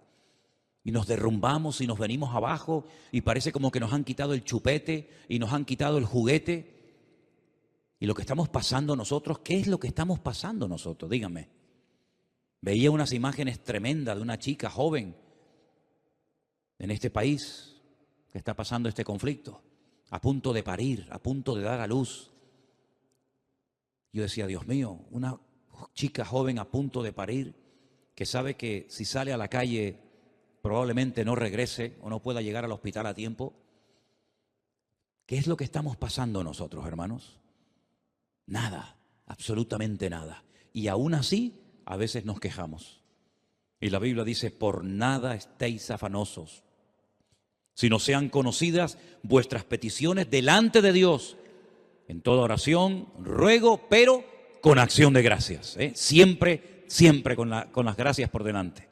Y nos derrumbamos y nos venimos abajo y parece como que nos han quitado el chupete y nos han quitado el juguete. Y lo que estamos pasando nosotros, ¿qué es lo que estamos pasando nosotros? Díganme. Veía unas imágenes tremendas de una chica joven en este país que está pasando este conflicto, a punto de parir, a punto de dar a luz. Yo decía, Dios mío, una chica joven a punto de parir, que sabe que si sale a la calle probablemente no regrese o no pueda llegar al hospital a tiempo. ¿Qué es lo que estamos pasando nosotros, hermanos? Nada, absolutamente nada. Y aún así, a veces nos quejamos. Y la Biblia dice, por nada estéis afanosos, sino sean conocidas vuestras peticiones delante de Dios, en toda oración, ruego, pero con acción de gracias. Siempre con las gracias por delante.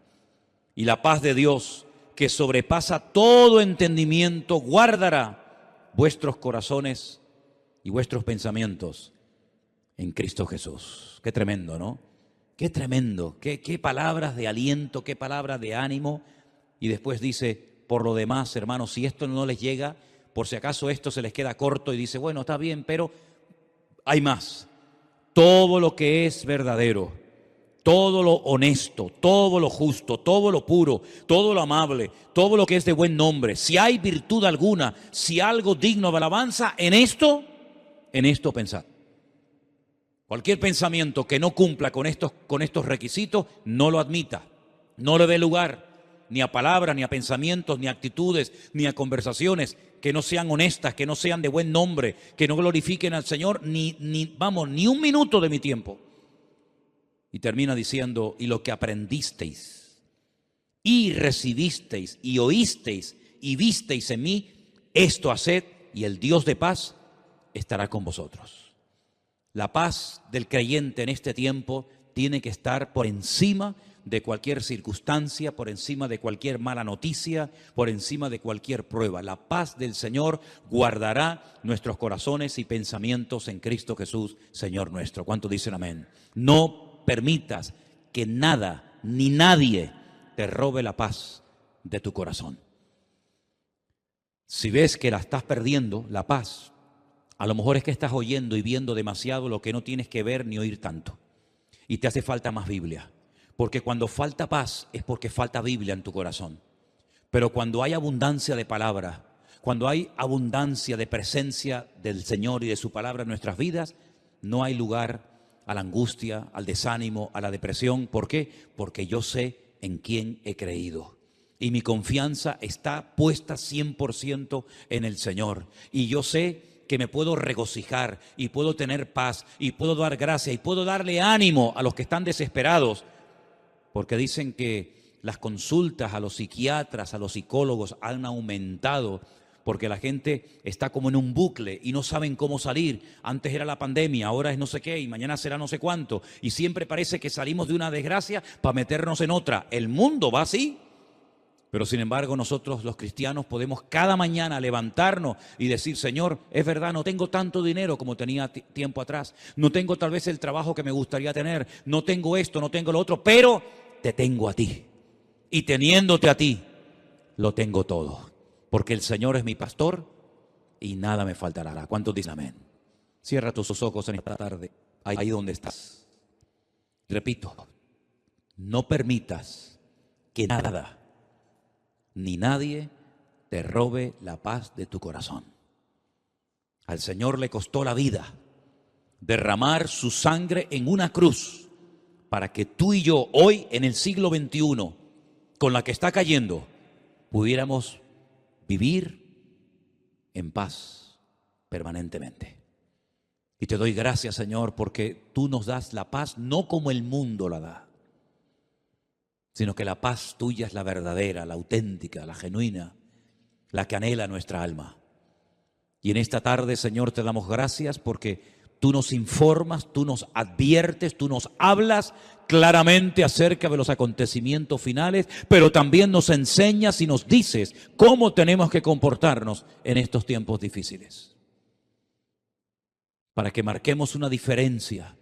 Y la paz de Dios, que sobrepasa todo entendimiento, guardará vuestros corazones y vuestros pensamientos en Cristo Jesús. Qué tremendo, ¿no? Qué tremendo, qué palabras de aliento, qué palabras de ánimo. Y después dice, por lo demás, hermanos, si esto no les llega, por si acaso esto se les queda corto, y dice, bueno, está bien, pero hay más. Todo lo que es verdadero, todo lo honesto, todo lo justo, todo lo puro, todo lo amable, todo lo que es de buen nombre, si hay virtud alguna, si algo digno de alabanza, en esto pensad. Cualquier pensamiento que no cumpla con estos requisitos, no lo admita, no le dé lugar ni a palabras, ni a pensamientos, ni a actitudes, ni a conversaciones que no sean honestas, que no sean de buen nombre, que no glorifiquen al Señor, ni un minuto de mi tiempo. Y termina diciendo, y lo que aprendisteis, y recibisteis, y oísteis, y visteis en mí, esto haced, y el Dios de paz estará con vosotros. La paz del creyente en este tiempo tiene que estar por encima de cualquier circunstancia, por encima de cualquier mala noticia, por encima de cualquier prueba. La paz del Señor guardará nuestros corazones y pensamientos en Cristo Jesús, Señor nuestro. ¿Cuántos dicen amén? No permitas que nada ni nadie te robe la paz de tu corazón. Si ves que la estás perdiendo, la paz, a lo mejor es que estás oyendo y viendo demasiado lo que no tienes que ver ni oír tanto. Y te hace falta más Biblia. Porque cuando falta paz es porque falta Biblia en tu corazón. Pero cuando hay abundancia de palabra, cuando hay abundancia de presencia del Señor y de su palabra en nuestras vidas, no hay lugar a la angustia, al desánimo, a la depresión. ¿Por qué? Porque yo sé en quién he creído. Y mi confianza está puesta 100% en el Señor. Y yo sé que me puedo regocijar y puedo tener paz y puedo dar gracia y puedo darle ánimo a los que están desesperados. Porque dicen que las consultas a los psiquiatras, a los psicólogos han aumentado porque la gente está como en un bucle y no saben cómo salir. Antes era la pandemia, ahora es no sé qué y mañana será no sé cuánto. Y siempre parece que salimos de una desgracia para meternos en otra. El mundo va así. Pero sin embargo nosotros los cristianos podemos cada mañana levantarnos y decir, Señor, es verdad, no tengo tanto dinero como tenía tiempo atrás. No tengo tal vez el trabajo que me gustaría tener. No tengo esto, no tengo lo otro, pero te tengo a ti. Y teniéndote a ti, lo tengo todo. Porque el Señor es mi pastor y nada me faltará. ¿Cuántos dicen amén? Cierra tus ojos en esta tarde, ahí donde estás. Repito, no permitas que nada ni nadie te robe la paz de tu corazón. Al Señor le costó la vida derramar su sangre en una cruz para que tú y yo hoy en el siglo XXI, con la que está cayendo, pudiéramos vivir en paz permanentemente. Y te doy gracias, Señor, porque tú nos das la paz no como el mundo la da, sino que la paz tuya es la verdadera, la auténtica, la genuina, la que anhela nuestra alma. Y en esta tarde, Señor, te damos gracias porque tú nos informas, tú nos adviertes, tú nos hablas claramente acerca de los acontecimientos finales, pero también nos enseñas y nos dices cómo tenemos que comportarnos en estos tiempos difíciles. Para que marquemos una diferencia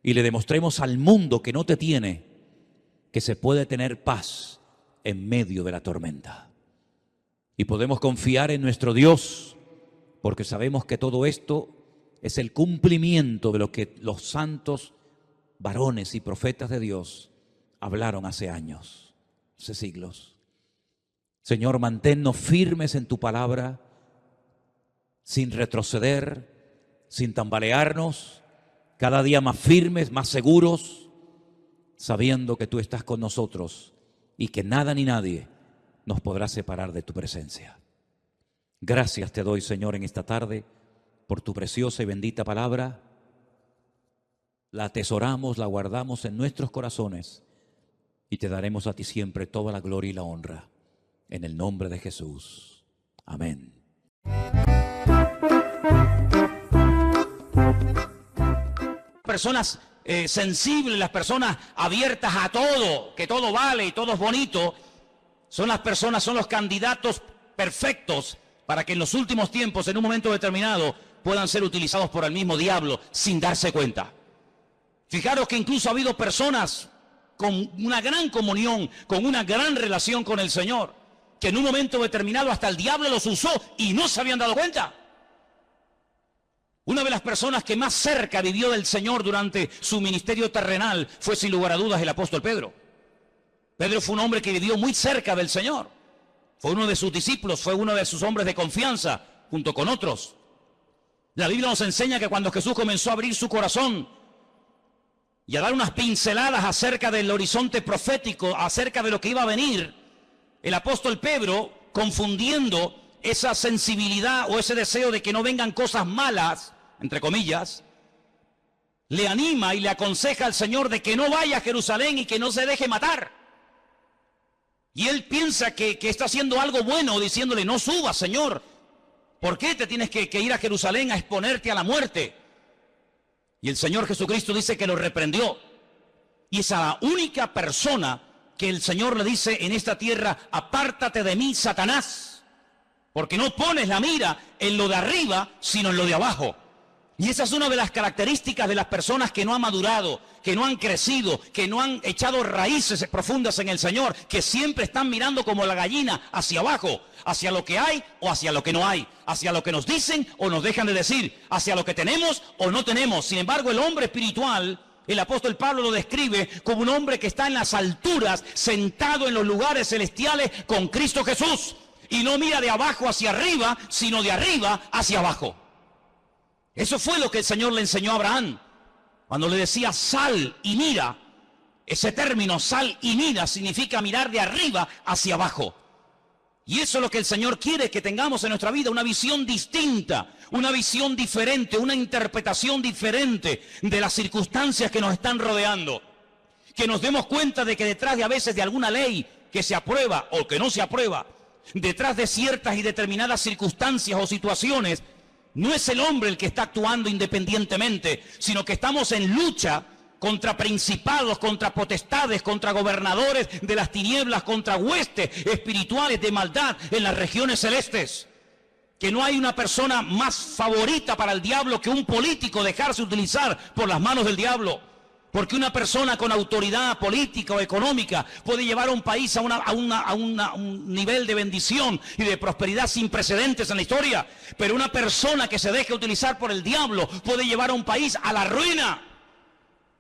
y le demostremos al mundo que no te tiene, que se puede tener paz en medio de la tormenta. Y podemos confiar en nuestro Dios, porque sabemos que todo esto es el cumplimiento de lo que los santos varones y profetas de Dios hablaron hace años, hace siglos. Señor, manténnos firmes en tu palabra, sin retroceder, sin tambalearnos, cada día más firmes, más seguros, sabiendo que tú estás con nosotros y que nada ni nadie nos podrá separar de tu presencia. Gracias te doy, Señor, en esta tarde por tu preciosa y bendita palabra. La atesoramos, la guardamos en nuestros corazones y te daremos a ti siempre toda la gloria y la honra. En el nombre de Jesús. Amén. Personas sensibles, las personas abiertas a todo, que todo vale y todo es bonito, son las personas, son los candidatos perfectos para que en los últimos tiempos, en un momento determinado, puedan ser utilizados por el mismo diablo sin darse cuenta. Fijaros que incluso ha habido personas con una gran comunión, con una gran relación con el Señor, que en un momento determinado hasta el diablo los usó y no se habían dado cuenta. Una de las personas que más cerca vivió del Señor durante su ministerio terrenal fue sin lugar a dudas el apóstol Pedro. Pedro fue un hombre que vivió muy cerca del Señor. Fue uno de sus discípulos, fue uno de sus hombres de confianza, junto con otros. La Biblia nos enseña que cuando Jesús comenzó a abrir su corazón y a dar unas pinceladas acerca del horizonte profético, acerca de lo que iba a venir, el apóstol Pedro, confundiendo esa sensibilidad o ese deseo de que no vengan cosas malas, entre comillas, le anima y le aconseja al Señor de que no vaya a Jerusalén y que no se deje matar. Y él piensa que está haciendo algo bueno, diciéndole, no subas, Señor. ¿Por qué te tienes que ir a Jerusalén a exponerte a la muerte? Y el Señor Jesucristo dice que lo reprendió. Y es a la única persona que el Señor le dice en esta tierra, apártate de mí, Satanás, porque no pones la mira en lo de arriba, sino en lo de abajo. Y esa es una de las características de las personas que no han madurado, que no han crecido, que no han echado raíces profundas en el Señor, que siempre están mirando como la gallina hacia abajo, hacia lo que hay o hacia lo que no hay, hacia lo que nos dicen o nos dejan de decir, hacia lo que tenemos o no tenemos. Sin embargo, el hombre espiritual, el apóstol Pablo lo describe como un hombre que está en las alturas, sentado en los lugares celestiales con Cristo Jesús. Y no mira de abajo hacia arriba, sino de arriba hacia abajo. Eso fue lo que el Señor le enseñó a Abraham. Cuando le decía sal y mira, ese término sal y mira significa mirar de arriba hacia abajo. Y eso es lo que el Señor quiere que tengamos en nuestra vida, una visión distinta, una visión diferente, una interpretación diferente de las circunstancias que nos están rodeando. Que nos demos cuenta de que detrás de a veces de alguna ley que se aprueba o que no se aprueba, detrás de ciertas y determinadas circunstancias o situaciones, no es el hombre el que está actuando independientemente, sino que estamos en lucha contra principados, contra potestades, contra gobernadores de las tinieblas, contra huestes espirituales de maldad en las regiones celestes. Que no hay una persona más favorita para el diablo que un político dejarse utilizar por las manos del diablo. Porque una persona con autoridad política o económica puede llevar a un país a un nivel de bendición y de prosperidad sin precedentes en la historia. Pero una persona que se deje utilizar por el diablo puede llevar a un país a la ruina.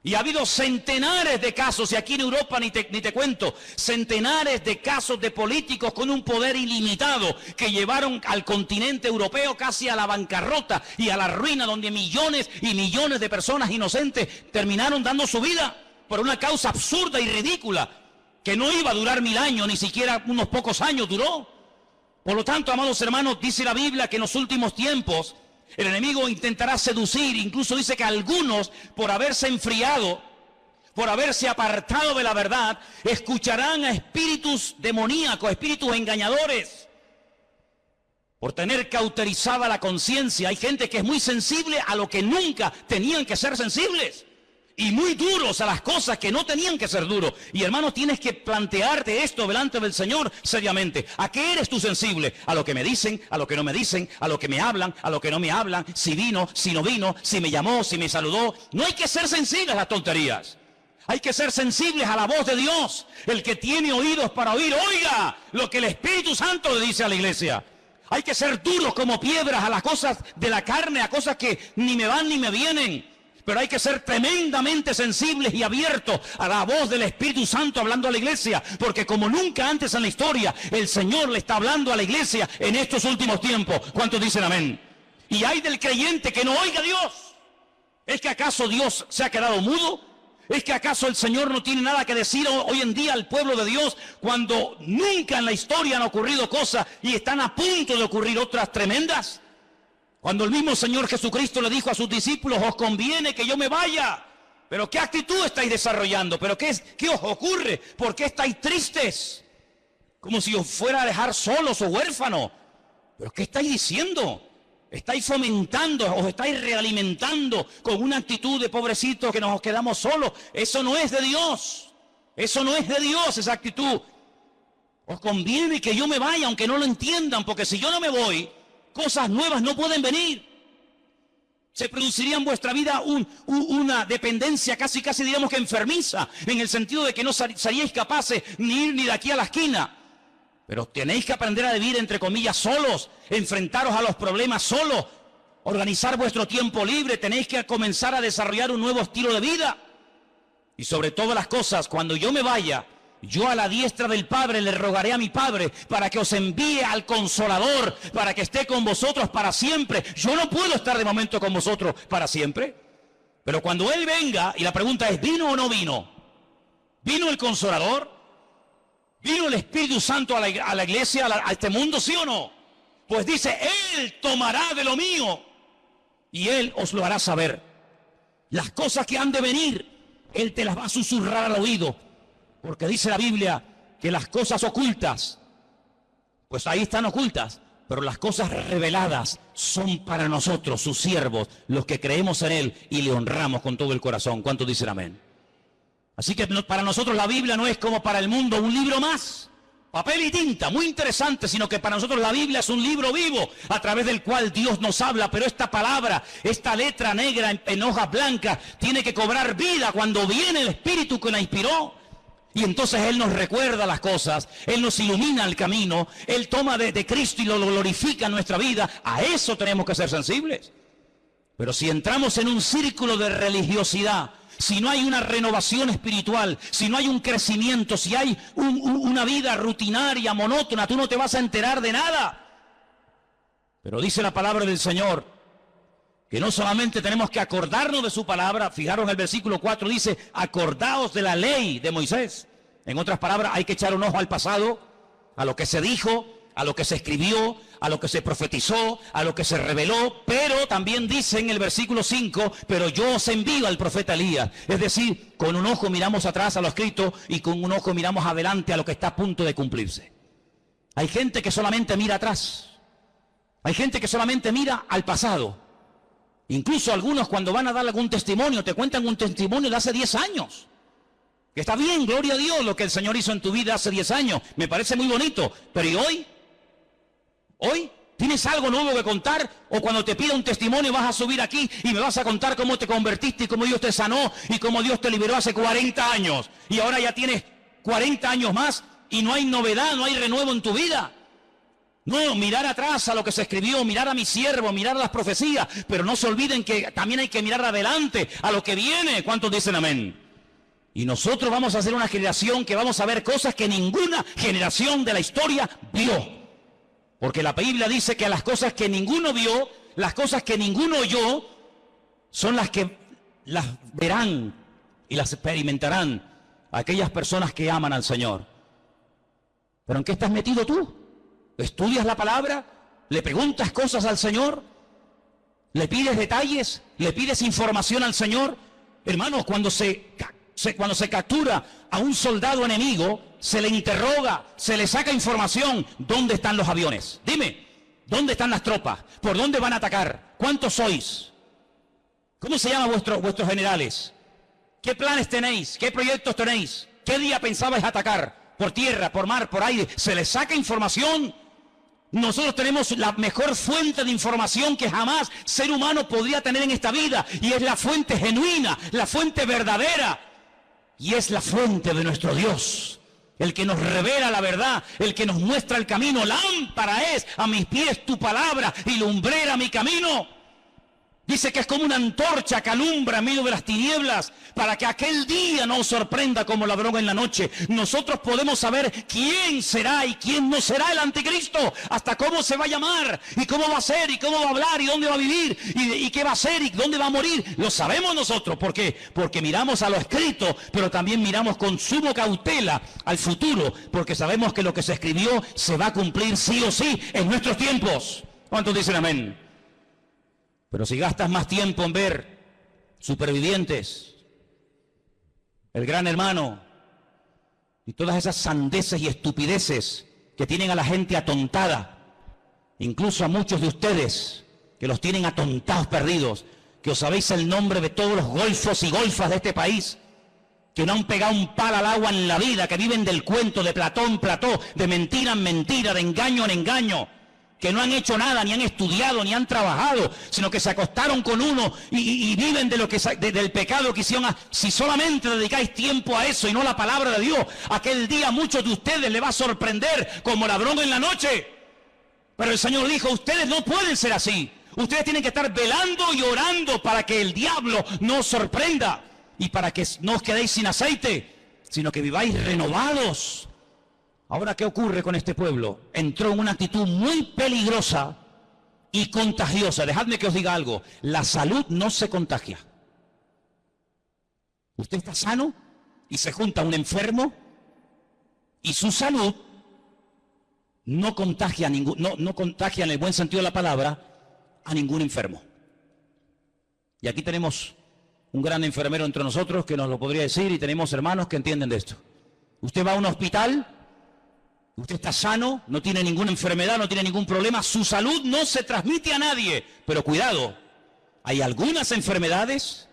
Y ha habido centenares de casos, y aquí en Europa ni te cuento, centenares de casos de políticos con un poder ilimitado que llevaron al continente europeo casi a la bancarrota y a la ruina, donde millones y millones de personas inocentes terminaron dando su vida por una causa absurda y ridícula que no iba a durar 1000 años, ni siquiera unos pocos años duró. Por lo tanto, amados hermanos, dice la Biblia que en los últimos tiempos el enemigo intentará seducir, incluso dice que algunos, por haberse enfriado, por haberse apartado de la verdad, escucharán a espíritus demoníacos, espíritus engañadores, por tener cauterizada la conciencia. Hay gente que es muy sensible a lo que nunca tenían que ser sensibles, y muy duros a las cosas que no tenían que ser duros. Y hermano, tienes que plantearte esto delante del Señor seriamente. ¿A qué eres tú sensible? ¿A lo que me dicen? ¿A lo que no me dicen? ¿A lo que me hablan? ¿A lo que no me hablan? ¿Si vino? ¿Si no vino? ¿Si me llamó? ¿Si me saludó? No hay que ser sensibles a las tonterías. Hay que ser sensibles a la voz de Dios. El que tiene oídos para oír, oiga lo que el Espíritu Santo le dice a la iglesia. Hay que ser duros como piedras a las cosas de la carne, a cosas que ni me van ni me vienen. Pero hay que ser tremendamente sensibles y abiertos a la voz del Espíritu Santo hablando a la iglesia, porque como nunca antes en la historia, el Señor le está hablando a la iglesia en estos últimos tiempos. ¿Cuántos dicen amén? Y hay del creyente que no oiga a Dios. ¿Es que acaso Dios se ha quedado mudo? ¿Es que acaso el Señor no tiene nada que decir hoy en día al pueblo de Dios, cuando nunca en la historia han ocurrido cosas y están a punto de ocurrir otras tremendas? Cuando el mismo Señor Jesucristo le dijo a sus discípulos, os conviene que yo me vaya. Pero ¿qué actitud estáis desarrollando? ¿Pero qué os ocurre? ¿Por qué estáis tristes? Como si os fuera a dejar solos o huérfanos. ¿Pero qué estáis diciendo? Estáis fomentando, os estáis realimentando con una actitud de pobrecitos que nos quedamos solos. Eso no es de Dios. Eso no es de Dios, esa actitud. Os conviene que yo me vaya, aunque no lo entiendan, porque si yo no me voy, cosas nuevas no pueden venir. Se produciría en vuestra vida una dependencia casi diríamos que enfermiza, en el sentido de que no seríais capaces ni ir ni de aquí a la esquina. Pero tenéis que aprender a vivir, entre comillas, solos, enfrentaros a los problemas solos. organizar vuestro tiempo libre, tenéis que comenzar a desarrollar un nuevo estilo de vida. Y sobre todas las cosas, cuando yo me vaya, yo a la diestra del Padre le rogaré a mi Padre para que os envíe al Consolador, para que esté con vosotros para siempre. Yo no puedo estar de momento con vosotros para siempre, pero cuando Él venga, y la pregunta es, ¿vino o no vino? ¿Vino el Consolador? ¿Vino el Espíritu Santo a la iglesia, a este mundo, sí o no? Pues dice, Él tomará de lo mío y Él os lo hará saber. Las cosas que han de venir, Él te las va a susurrar al oído. Porque dice la Biblia que las cosas ocultas, pues ahí están ocultas, pero las cosas reveladas son para nosotros, sus siervos, los que creemos en Él y le honramos con todo el corazón. ¿Cuántos dicen amén? Así que para nosotros la Biblia no es como para el mundo un libro más, papel y tinta, muy interesante, sino que para nosotros la Biblia es un libro vivo a través del cual Dios nos habla, pero esta palabra, esta letra negra en hojas blancas, tiene que cobrar vida cuando viene el Espíritu que la inspiró. Y entonces Él nos recuerda las cosas, Él nos ilumina el camino, Él toma de Cristo y lo glorifica en nuestra vida. A eso tenemos que ser sensibles. Pero si entramos en un círculo de religiosidad, si no hay una renovación espiritual, si no hay un crecimiento, si hay una vida rutinaria, monótona, tú no te vas a enterar de nada. Pero dice la palabra del Señor que no solamente tenemos que acordarnos de su palabra, fijaros en el versículo 4, dice, acordaos de la ley de Moisés. En otras palabras, hay que echar un ojo al pasado, a lo que se dijo, a lo que se escribió, a lo que se profetizó, a lo que se reveló, pero también dice en el versículo 5, pero yo os envío al profeta Elías. Es decir, con un ojo miramos atrás a lo escrito y con un ojo miramos adelante a lo que está a punto de cumplirse. Hay gente que solamente mira atrás, hay gente que solamente mira al pasado. Incluso algunos cuando van a dar algún testimonio, te cuentan un testimonio de hace 10 años. Que está bien, gloria a Dios, lo que el Señor hizo en tu vida hace 10 años. Me parece muy bonito. Pero ¿y hoy? ¿Hoy? ¿Tienes algo nuevo que contar? O cuando te pida un testimonio vas a subir aquí y me vas a contar cómo te convertiste y cómo Dios te sanó y cómo Dios te liberó hace 40 años. Y ahora ya tienes 40 años más y no hay novedad, no hay renuevo en tu vida. No, mirar atrás a lo que se escribió, mirar a mi siervo, mirar a las profecías, pero no se olviden que también hay que mirar adelante, a lo que viene. ¿Cuántos dicen amén? Y nosotros vamos a ser una generación que vamos a ver cosas que ninguna generación de la historia vio. Porque la Biblia dice que las cosas que ninguno vio, las cosas que ninguno oyó, son las que las verán y las experimentarán aquellas personas que aman al Señor. ¿Pero en qué estás metido tú? ¿Estudias la palabra? ¿Le preguntas cosas al Señor? ¿Le pides detalles? ¿Le pides información al Señor? Hermanos, cuando se captura a un soldado enemigo, se le interroga, se le saca información. ¿Dónde están los aviones? Dime, ¿dónde están las tropas? ¿Por dónde van a atacar? ¿Cuántos sois? ¿Cómo se llaman vuestros generales? ¿Qué planes tenéis? ¿Qué proyectos tenéis? ¿Qué día pensabais atacar? ¿Por tierra, por mar, por aire? Se le saca información. Nosotros tenemos la mejor fuente de información que jamás ser humano podría tener en esta vida, y es la fuente genuina, la fuente verdadera, y es la fuente de nuestro Dios, el que nos revela la verdad, el que nos muestra el camino. Lámpara es a mis pies tu palabra y lumbrera mi camino. Dice que es como una antorcha que alumbra en medio de las tinieblas, para que aquel día no os sorprenda como ladrón en la noche. Nosotros podemos saber quién será y quién no será el anticristo, hasta cómo se va a llamar, y cómo va a ser, y cómo va a hablar, y dónde va a vivir, y qué va a hacer, y dónde va a morir. Lo sabemos nosotros. ¿Por qué? Porque miramos a lo escrito, pero también miramos con suma cautela al futuro, porque sabemos que lo que se escribió se va a cumplir sí o sí en nuestros tiempos. ¿Cuántos dicen amén? Pero si gastas más tiempo en ver Supervivientes, El Gran Hermano y todas esas sandeces y estupideces que tienen a la gente atontada, incluso a muchos de ustedes que los tienen atontados, perdidos, que os sabéis el nombre de todos los golfos y golfas de este país, que no han pegado un palo al agua en la vida, que viven del cuento, de plató en plató, de mentira en mentira, de engaño en engaño, que no han hecho nada, ni han estudiado, ni han trabajado, sino que se acostaron con uno y viven de lo que del pecado que hicieron. Si solamente dedicáis tiempo a eso y no a la palabra de Dios, aquel día a muchos de ustedes les va a sorprender como ladrón en la noche. Pero el Señor dijo: ustedes no pueden ser así. Ustedes tienen que estar velando y orando para que el diablo no os sorprenda y para que no os quedéis sin aceite, sino que viváis renovados. Ahora, ¿qué ocurre con este pueblo? Entró en una actitud muy peligrosa y contagiosa. Dejadme que os diga algo. La salud no se contagia. Usted está sano y se junta un enfermo y su salud no contagia no contagia en el buen sentido de la palabra a ningún enfermo. Y aquí tenemos un gran enfermero entre nosotros que nos lo podría decir, y tenemos hermanos que entienden de esto. Usted va a un hospital, usted está sano, no tiene ninguna enfermedad, no tiene ningún problema, su salud no se transmite a nadie. Pero cuidado, hay algunas enfermedades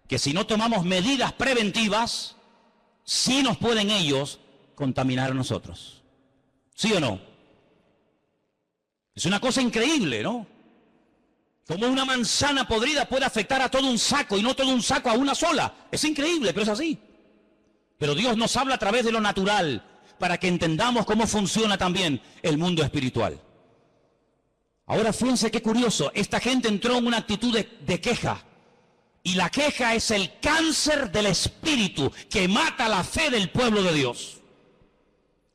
que si no tomamos medidas preventivas, sí nos pueden ellos contaminar a nosotros. ¿Sí o no? Es una cosa increíble, ¿no? Como una manzana podrida puede afectar a todo un saco y no todo un saco a una sola. Es increíble, pero es así. Pero Dios nos habla a través de lo natural para que entendamos cómo funciona también el mundo espiritual. Ahora fíjense qué curioso, esta gente entró en una actitud de queja. Y la queja es el cáncer del espíritu que mata la fe del pueblo de Dios.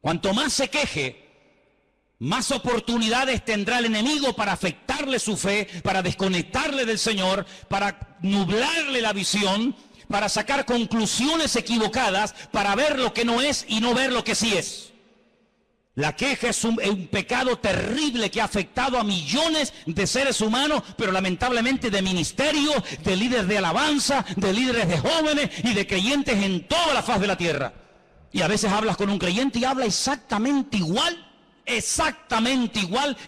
Cuanto más se queje, más oportunidades tendrá el enemigo para afectarle su fe, para desconectarle del Señor, para nublarle la visión, para sacar conclusiones equivocadas, para ver lo que no es y no ver lo que sí es. La queja es un pecado terrible que ha afectado a millones de seres humanos, pero lamentablemente de ministerios, de líderes de alabanza, de líderes de jóvenes y de creyentes en toda la faz de la tierra. Y a veces hablas con un creyente y habla exactamente igual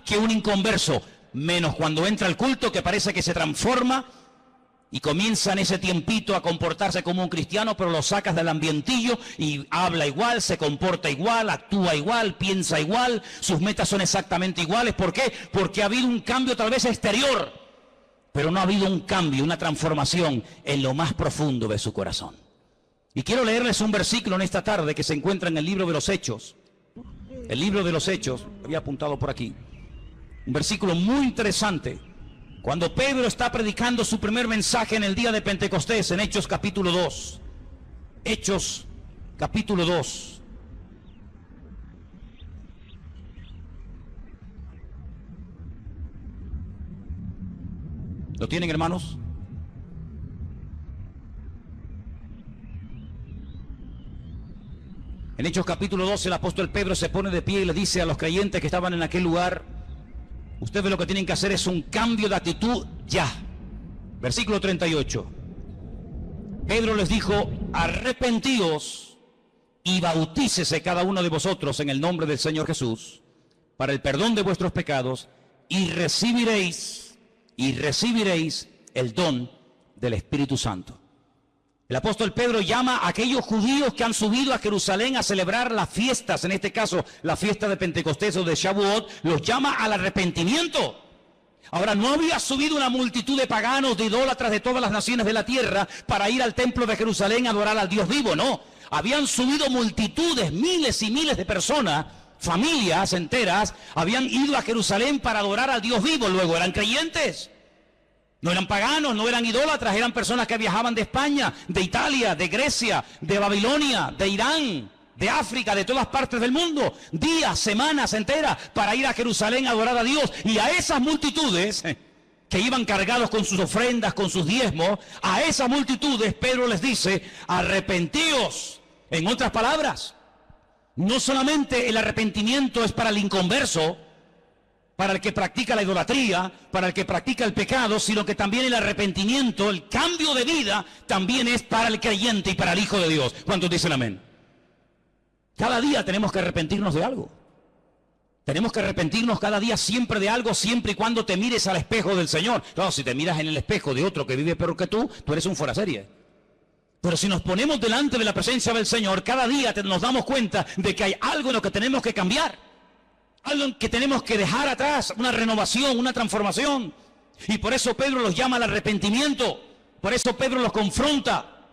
que un inconverso, menos cuando entra al culto, que parece que se transforma y comienza en ese tiempito a comportarse como un cristiano, pero lo sacas del ambientillo y habla igual, se comporta igual, actúa igual, piensa igual, sus metas son exactamente iguales. ¿Por qué? Porque ha habido un cambio tal vez exterior, pero no ha habido un cambio, una transformación en lo más profundo de su corazón. Y quiero leerles un versículo en esta tarde que se encuentra en el libro de los Hechos. El libro de los Hechos, había apuntado por aquí. Un versículo muy interesante. Cuando Pedro está predicando su primer mensaje en el día de Pentecostés, en Hechos capítulo 2. Hechos capítulo 2. ¿Lo tienen, hermanos? En Hechos capítulo 12 el apóstol Pedro se pone de pie y le dice a los creyentes que estaban en aquel lugar: ustedes lo que tienen que hacer es un cambio de actitud ya. Versículo 38. Pedro les dijo: arrepentíos y bautícese cada uno de vosotros en el nombre del Señor Jesús para el perdón de vuestros pecados y recibiréis el don del Espíritu Santo. El apóstol Pedro llama a aquellos judíos que han subido a Jerusalén a celebrar las fiestas, en este caso la fiesta de Pentecostés o de Shavuot, los llama al arrepentimiento. Ahora, no había subido una multitud de paganos, de idólatras de todas las naciones de la tierra para ir al templo de Jerusalén a adorar al Dios vivo, no. Habían subido multitudes, miles y miles de personas, familias enteras, habían ido a Jerusalén para adorar al Dios vivo, luego eran creyentes. No eran paganos, no eran idólatras, eran personas que viajaban de España, de Italia, de Grecia, de Babilonia, de Irán, de África, de todas partes del mundo, días, semanas enteras para ir a Jerusalén a adorar a Dios. Y a esas multitudes que iban cargados con sus ofrendas, con sus diezmos, a esas multitudes Pedro les dice: arrepentíos. En otras palabras, no solamente el arrepentimiento es para el inconverso, para el que practica la idolatría, para el que practica el pecado, sino que también el arrepentimiento, el cambio de vida, también es para el creyente y para el Hijo de Dios. ¿Cuántos dicen amén? Cada día tenemos que arrepentirnos de algo. Tenemos que arrepentirnos cada día siempre de algo, siempre y cuando te mires al espejo del Señor. Claro, si te miras en el espejo de otro que vive peor que tú eres un fuera serie. Pero si nos ponemos delante de la presencia del Señor, cada día nos damos cuenta de que hay algo en lo que tenemos que cambiar. Algo que tenemos que dejar atrás, una renovación, una transformación. Y por eso Pedro los llama al arrepentimiento. Por eso Pedro los confronta.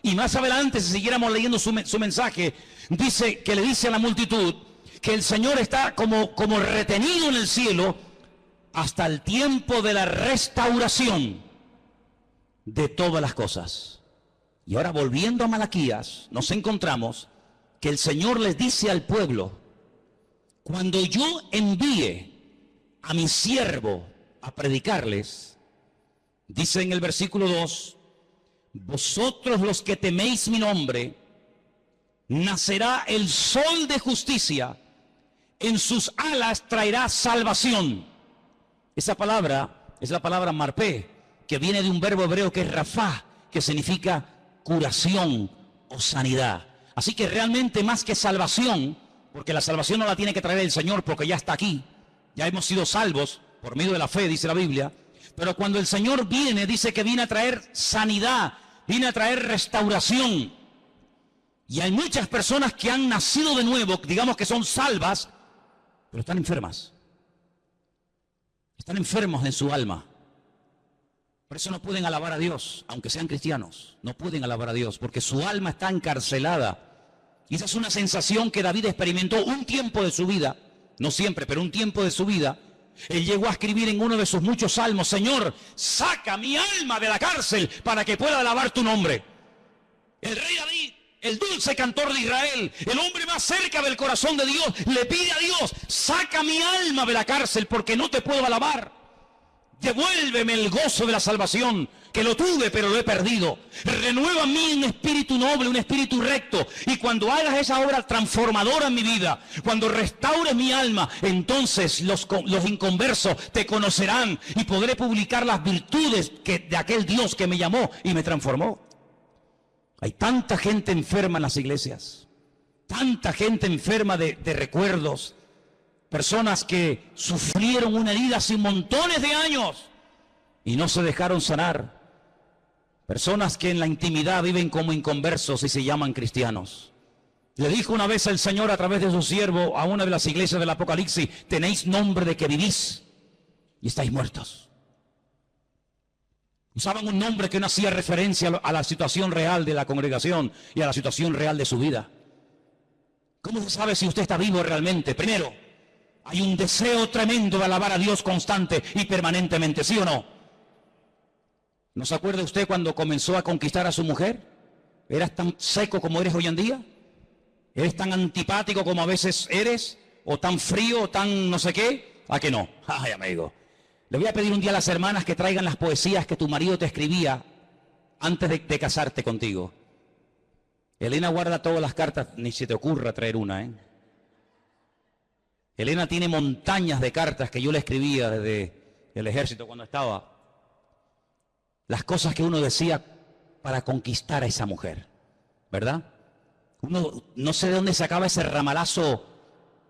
Y más adelante, si siguiéramos leyendo su mensaje, dice que le dice a la multitud que el Señor está como retenido en el cielo hasta el tiempo de la restauración de todas las cosas. Y ahora, volviendo a Malaquías, nos encontramos que el Señor les dice al pueblo: cuando yo envíe a mi siervo a predicarles, dice en el versículo 2, vosotros los que teméis mi nombre, nacerá el sol de justicia, en sus alas traerá salvación. Esa palabra es la palabra marpé, que viene de un verbo hebreo que es rafá, que significa curación o sanidad. Así que realmente, más que salvación, porque la salvación no la tiene que traer el Señor porque ya está aquí, ya hemos sido salvos por medio de la fe, dice la Biblia, pero cuando el Señor viene, dice que viene a traer sanidad, viene a traer restauración. Y hay muchas personas que han nacido de nuevo, digamos que son salvas, pero están enfermas. Están enfermos en su alma. Por eso no pueden alabar a Dios, aunque sean cristianos. No pueden alabar a Dios, porque su alma está encarcelada. Y esa es una sensación que David experimentó un tiempo de su vida, no siempre, pero un tiempo de su vida. Él llegó a escribir en uno de sus muchos salmos: Señor, saca mi alma de la cárcel para que pueda alabar tu nombre. El rey David, el dulce cantor de Israel, el hombre más cerca del corazón de Dios, le pide a Dios: saca mi alma de la cárcel porque no te puedo alabar. Devuélveme el gozo de la salvación, que lo tuve pero lo he perdido. Renueva en mí un espíritu noble, un espíritu recto. Y cuando hagas esa obra transformadora en mi vida, cuando restaures mi alma, entonces los inconversos te conocerán y podré publicar las virtudes de aquel Dios que me llamó y me transformó. Hay tanta gente enferma en las iglesias, tanta gente enferma de recuerdos, personas que sufrieron una herida hace montones de años y no se dejaron sanar. Personas que en la intimidad viven como inconversos y se llaman cristianos. Le dijo una vez el Señor a través de su siervo a una de las iglesias del Apocalipsis: tenéis nombre de que vivís y estáis muertos. Usaban un nombre que no hacía referencia a la situación real de la congregación y a la situación real de su vida. ¿Cómo se sabe si usted está vivo realmente? Primero, hay un deseo tremendo de alabar a Dios constante y permanentemente, ¿sí o no? ¿No se acuerda usted cuando comenzó a conquistar a su mujer? ¿Eras tan seco como eres hoy en día? ¿Eres tan antipático como a veces eres? ¿O tan frío, o tan no sé qué? ¿A que no? Ay, amigo. Le voy a pedir un día a las hermanas que traigan las poesías que tu marido te escribía antes de casarte contigo. Elena guarda todas las cartas, ni se te ocurra traer una, ¿eh? Elena tiene montañas de cartas que yo le escribía desde el ejército cuando estaba. Las cosas que uno decía para conquistar a esa mujer, ¿verdad? Uno no sé de dónde sacaba ese ramalazo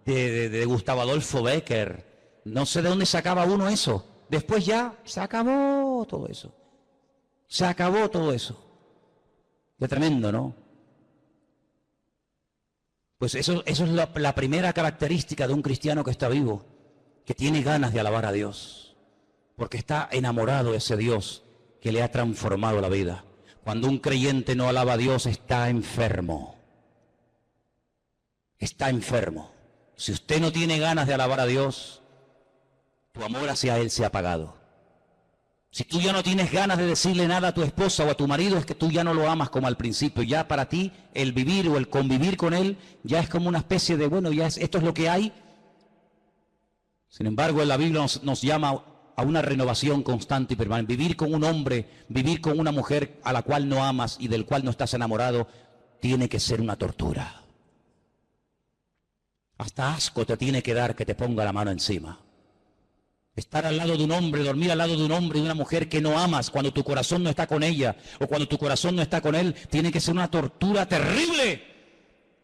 de Gustavo Adolfo Bécquer. No sé de dónde sacaba uno eso. Después ya se acabó todo eso. Se acabó todo eso. Qué tremendo, ¿no? Pues eso es la primera característica de un cristiano que está vivo, que tiene ganas de alabar a Dios, porque está enamorado de ese Dios que le ha transformado la vida. Cuando un creyente no alaba a Dios, está enfermo. Está enfermo. Si usted no tiene ganas de alabar a Dios, tu amor hacia Él se ha apagado. Si tú ya no tienes ganas de decirle nada a tu esposa o a tu marido, es que tú ya no lo amas como al principio. Ya para ti el vivir o el convivir con él ya es como una especie de, bueno, esto es lo que hay. Sin embargo, en la Biblia nos llama a una renovación constante y permanente. Vivir con un hombre, vivir con una mujer a la cual no amas y del cual no estás enamorado, tiene que ser una tortura. Hasta asco te tiene que dar que te ponga la mano encima. Estar al lado de un hombre, dormir al lado de un hombre y de una mujer que no amas cuando tu corazón no está con ella o cuando tu corazón no está con él, tiene que ser una tortura terrible.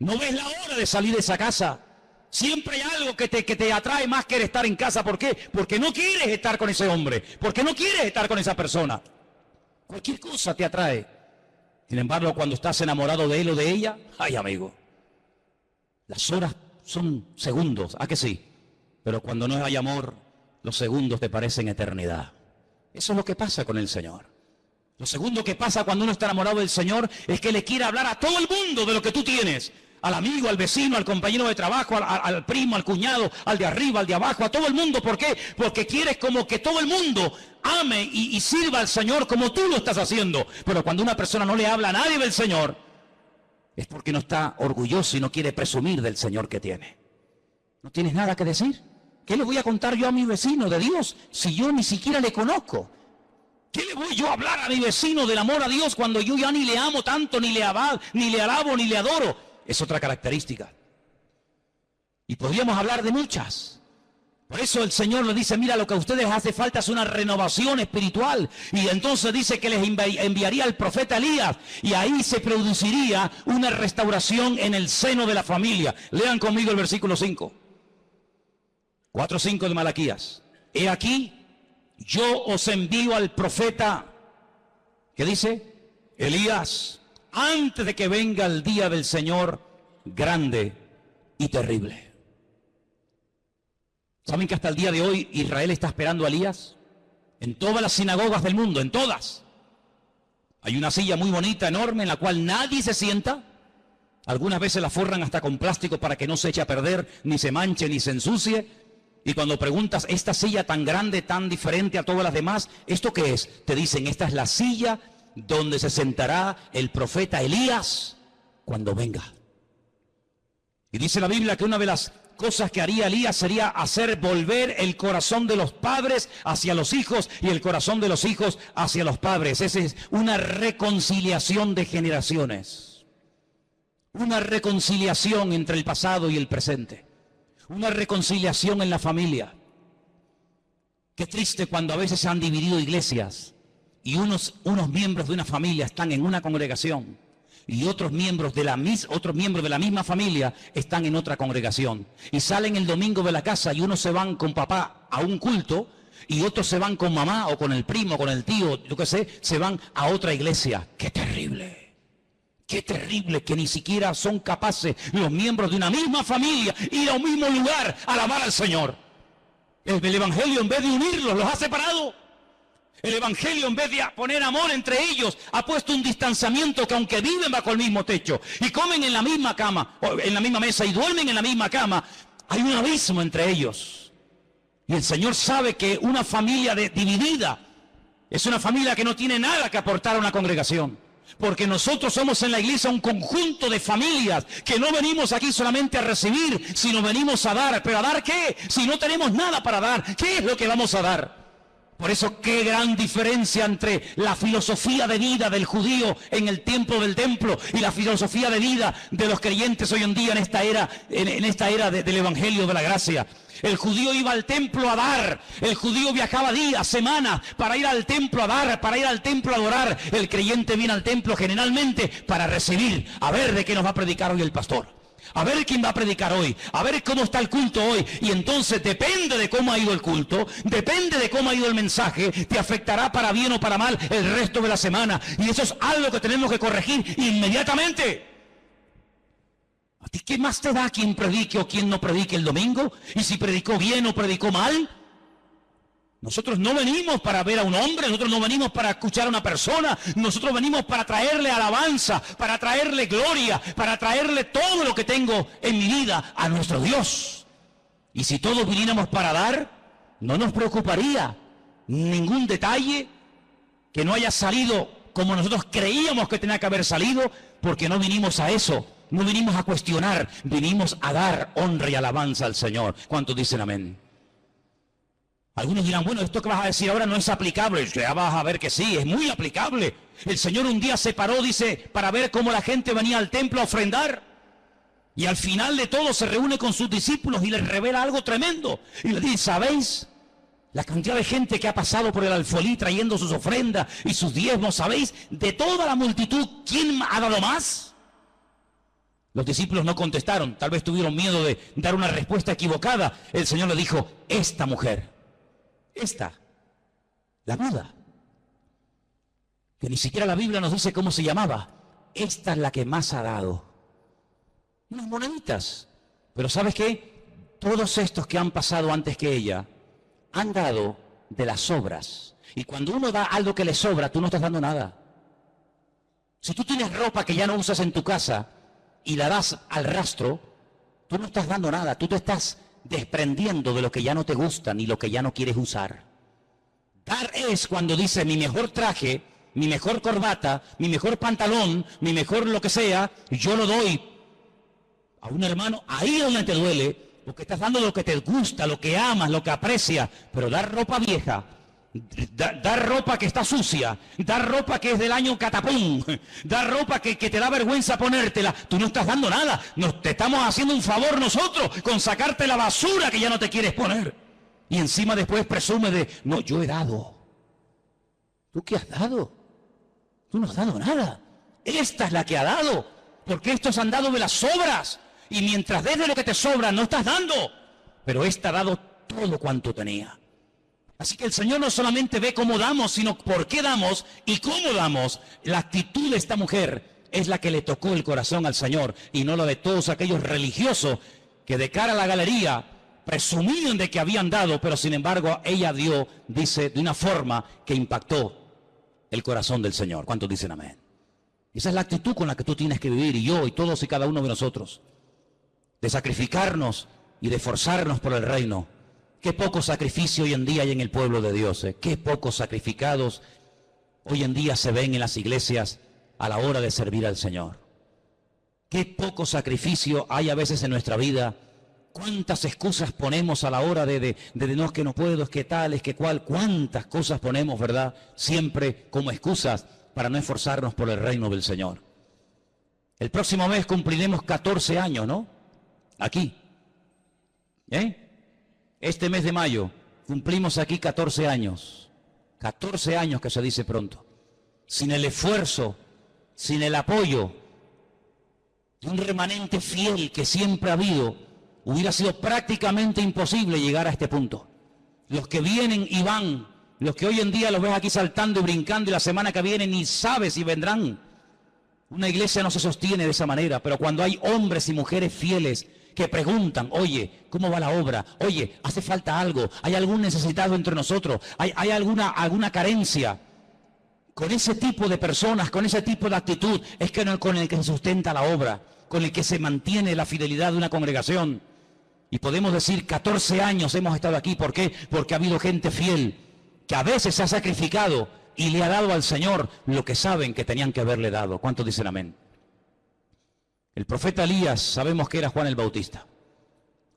No ves la hora de salir de esa casa. Siempre hay algo que te atrae más que estar en casa. ¿Por qué? Porque no quieres estar con ese hombre, porque no quieres estar con esa persona. Cualquier cosa te atrae. Sin embargo, cuando estás enamorado de él o de ella, ay amigo, las horas son segundos, ¿a que sí? Pero cuando no hay amor, los segundos te parecen eternidad. Eso es lo que pasa con el Señor. Lo segundo que pasa cuando uno está enamorado del Señor es que le quiere hablar a todo el mundo de lo que tú tienes. al amigo, al vecino, al compañero de trabajo, al primo, al cuñado, al de arriba, al de abajo, a todo el mundo. ¿Por qué? Porque quieres como que todo el mundo ame y sirva al Señor como tú lo estás haciendo. Pero cuando una persona no le habla a nadie del Señor, es porque no está orgulloso y no quiere presumir del Señor que tiene. ¿No tienes nada que decir? ¿Qué le voy a contar yo a mi vecino de Dios si yo ni siquiera le conozco? ¿Qué le voy yo a hablar a mi vecino del amor a Dios cuando yo ya ni le amo tanto, ni le alabo, ni le adoro? Es otra característica. Y podríamos hablar de muchas. Por eso el Señor le dice, mira, lo que a ustedes hace falta es una renovación espiritual. Y entonces dice que les enviaría al profeta Elías. Y ahí se produciría una restauración en el seno de la familia. Lean conmigo el versículo 5. 4:5 de Malaquías. He aquí, yo os envío al profeta, ¿qué dice? Elías, antes de que venga el día del Señor grande y terrible. ¿Saben que hasta el día de hoy Israel está esperando a Elías? En todas las sinagogas del mundo, en todas. Hay una silla muy bonita, enorme, en la cual nadie se sienta. Algunas veces la forran hasta con plástico para que no se eche a perder, ni se manche, ni se ensucie. Y cuando preguntas, esta silla tan grande, tan diferente a todas las demás, ¿esto qué es? Te dicen, esta es la silla donde se sentará el profeta Elías cuando venga. Y dice la Biblia que una de las cosas que haría Elías sería hacer volver el corazón de los padres hacia los hijos y el corazón de los hijos hacia los padres. Esa es una reconciliación de generaciones. Una reconciliación entre el pasado y el presente. Una reconciliación en la familia. Qué triste cuando a veces se han dividido iglesias y unos miembros de una familia están en una congregación y otros miembros de la misma familia están en otra congregación. Y salen el domingo de la casa y unos se van con papá a un culto y otros se van con mamá o con el primo, con el tío, yo qué sé, se van a otra iglesia. ¡Qué terrible! Qué terrible que ni siquiera son capaces los miembros de una misma familia ir a un mismo lugar a alabar al Señor. El Evangelio, en vez de unirlos, los ha separado. El Evangelio, en vez de poner amor entre ellos, ha puesto un distanciamiento que aunque viven bajo el mismo techo y comen en la misma cama, o en la misma mesa y duermen en la misma cama, hay un abismo entre ellos. Y el Señor sabe que una familia dividida es una familia que no tiene nada que aportar a una congregación. Porque nosotros somos en la iglesia un conjunto de familias que no venimos aquí solamente a recibir, sino venimos a dar. ¿Pero a dar qué? Si no tenemos nada para dar, ¿qué es lo que vamos a dar? Por eso, qué gran diferencia entre la filosofía de vida del judío en el tiempo del templo y la filosofía de vida de los creyentes hoy en día en esta era del Evangelio de la Gracia. El judío iba al templo a dar, el judío viajaba días, semanas para ir al templo a dar, para ir al templo a adorar. El creyente viene al templo generalmente para recibir, a ver de qué nos va a predicar hoy el pastor. A ver quién va a predicar hoy, a ver cómo está el culto hoy. Y entonces depende de cómo ha ido el culto, depende de cómo ha ido el mensaje, te afectará para bien o para mal el resto de la semana. Y eso es algo que tenemos que corregir inmediatamente. ¿A ti qué más te da quién predique o quién no predique el domingo? Y si predicó bien o predicó mal. Nosotros no venimos para ver a un hombre, nosotros no venimos para escuchar a una persona, nosotros venimos para traerle alabanza, para traerle gloria, para traerle todo lo que tengo en mi vida a nuestro Dios. Y si todos viniéramos para dar, no nos preocuparía ningún detalle que no haya salido como nosotros creíamos que tenía que haber salido, porque no vinimos a eso, no vinimos a cuestionar, vinimos a dar honra y alabanza al Señor. ¿Cuántos dicen amén? Algunos dirán, bueno, esto que vas a decir ahora no es aplicable. Ya vas a ver que sí, es muy aplicable. El Señor un día se paró, dice, para ver cómo la gente venía al templo a ofrendar. Y al final de todo se reúne con sus discípulos y les revela algo tremendo. Y les dice, ¿sabéis? La cantidad de gente que ha pasado por el alfolí trayendo sus ofrendas y sus diezmos, ¿sabéis? De toda la multitud, ¿quién ha dado más? Los discípulos no contestaron, tal vez tuvieron miedo de dar una respuesta equivocada. El Señor le dijo, esta mujer. Esta, la viuda, que ni siquiera la Biblia nos dice cómo se llamaba. Esta es la que más ha dado. Unas moneditas. Pero ¿sabes qué? Todos estos que han pasado antes que ella han dado de las sobras. Y cuando uno da algo que le sobra, tú no estás dando nada. Si tú tienes ropa que ya no usas en tu casa y la das al rastro, tú no estás dando nada, tú te estás desprendiendo de lo que ya no te gusta ni lo que ya no quieres usar. Dar es cuando dice mi mejor traje, mi mejor corbata, mi mejor pantalón, mi mejor lo que sea, yo lo doy a un hermano, ahí es donde te duele, porque estás dando lo que te gusta, lo que amas, lo que aprecias, pero dar ropa vieja, dar ropa que está sucia, dar ropa que es del año catapum, dar ropa que te da vergüenza ponértela, tú no estás dando nada, te estamos haciendo un favor nosotros con sacarte la basura que ya no te quieres poner. Y encima después presume de, no, yo he dado. ¿Tú qué has dado? Tú no has dado nada. Esta es la que ha dado, porque estos han dado de las sobras. Y mientras des de lo que te sobra, no estás dando. Pero esta ha dado todo cuanto tenía. Así que el Señor no solamente ve cómo damos, sino por qué damos y cómo damos. La actitud de esta mujer es la que le tocó el corazón al Señor y no la de todos aquellos religiosos que de cara a la galería presumían de que habían dado, pero sin embargo ella dio, dice, de una forma que impactó el corazón del Señor. ¿Cuántos dicen amén? Esa es la actitud con la que tú tienes que vivir, y yo y todos y cada uno de nosotros, de sacrificarnos y de esforzarnos por el reino. Qué poco sacrificio hoy en día hay en el pueblo de Dios, qué pocos sacrificados hoy en día se ven en las iglesias a la hora de servir al Señor. Qué poco sacrificio hay a veces en nuestra vida. Cuántas excusas ponemos a la hora de no, es que no puedo, es que tal, es que cual. Cuántas cosas ponemos, ¿verdad? Siempre como excusas para no esforzarnos por el reino del Señor. El próximo mes cumpliremos 14 años, ¿no? Aquí. Este mes de mayo cumplimos aquí 14 años. 14 años que se dice pronto. Sin el esfuerzo, sin el apoyo de un remanente fiel que siempre ha habido, hubiera sido prácticamente imposible llegar a este punto. Los que vienen y van, los que hoy en día los ves aquí saltando y brincando y la semana que viene ni sabes si vendrán. Una iglesia no se sostiene de esa manera, pero cuando hay hombres y mujeres fieles que preguntan, oye, ¿cómo va la obra? Oye, ¿hace falta algo? ¿Hay algún necesitado entre nosotros? ¿Hay alguna carencia? Con ese tipo de personas, con ese tipo de actitud, es con el que se sustenta la obra, con el que se mantiene la fidelidad de una congregación. Y podemos decir, 14 años hemos estado aquí. ¿Por qué? Porque ha habido gente fiel que a veces se ha sacrificado y le ha dado al Señor lo que saben que tenían que haberle dado. ¿Cuántos dicen amén? El profeta Elías, sabemos que era Juan el Bautista.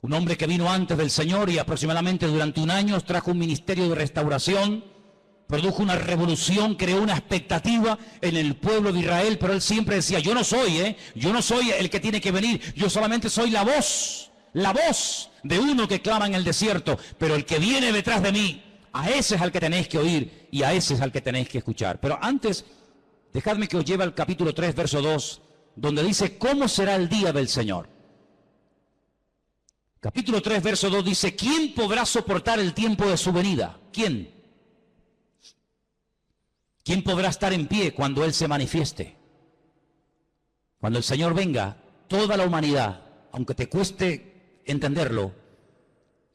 Un hombre que vino antes del Señor y aproximadamente durante un año trajo un ministerio de restauración, produjo una revolución, creó una expectativa en el pueblo de Israel, pero él siempre decía, yo no soy el que tiene que venir, yo solamente soy la voz de uno que clama en el desierto, pero el que viene detrás de mí, a ese es al que tenéis que oír y a ese es al que tenéis que escuchar. Pero antes, dejadme que os lleve al capítulo 3, verso 2, donde dice, ¿cómo será el día del Señor? Capítulo 3, verso 2 dice, ¿quién podrá soportar el tiempo de su venida? ¿Quién? ¿Quién podrá estar en pie cuando Él se manifieste? Cuando el Señor venga, toda la humanidad, aunque te cueste entenderlo,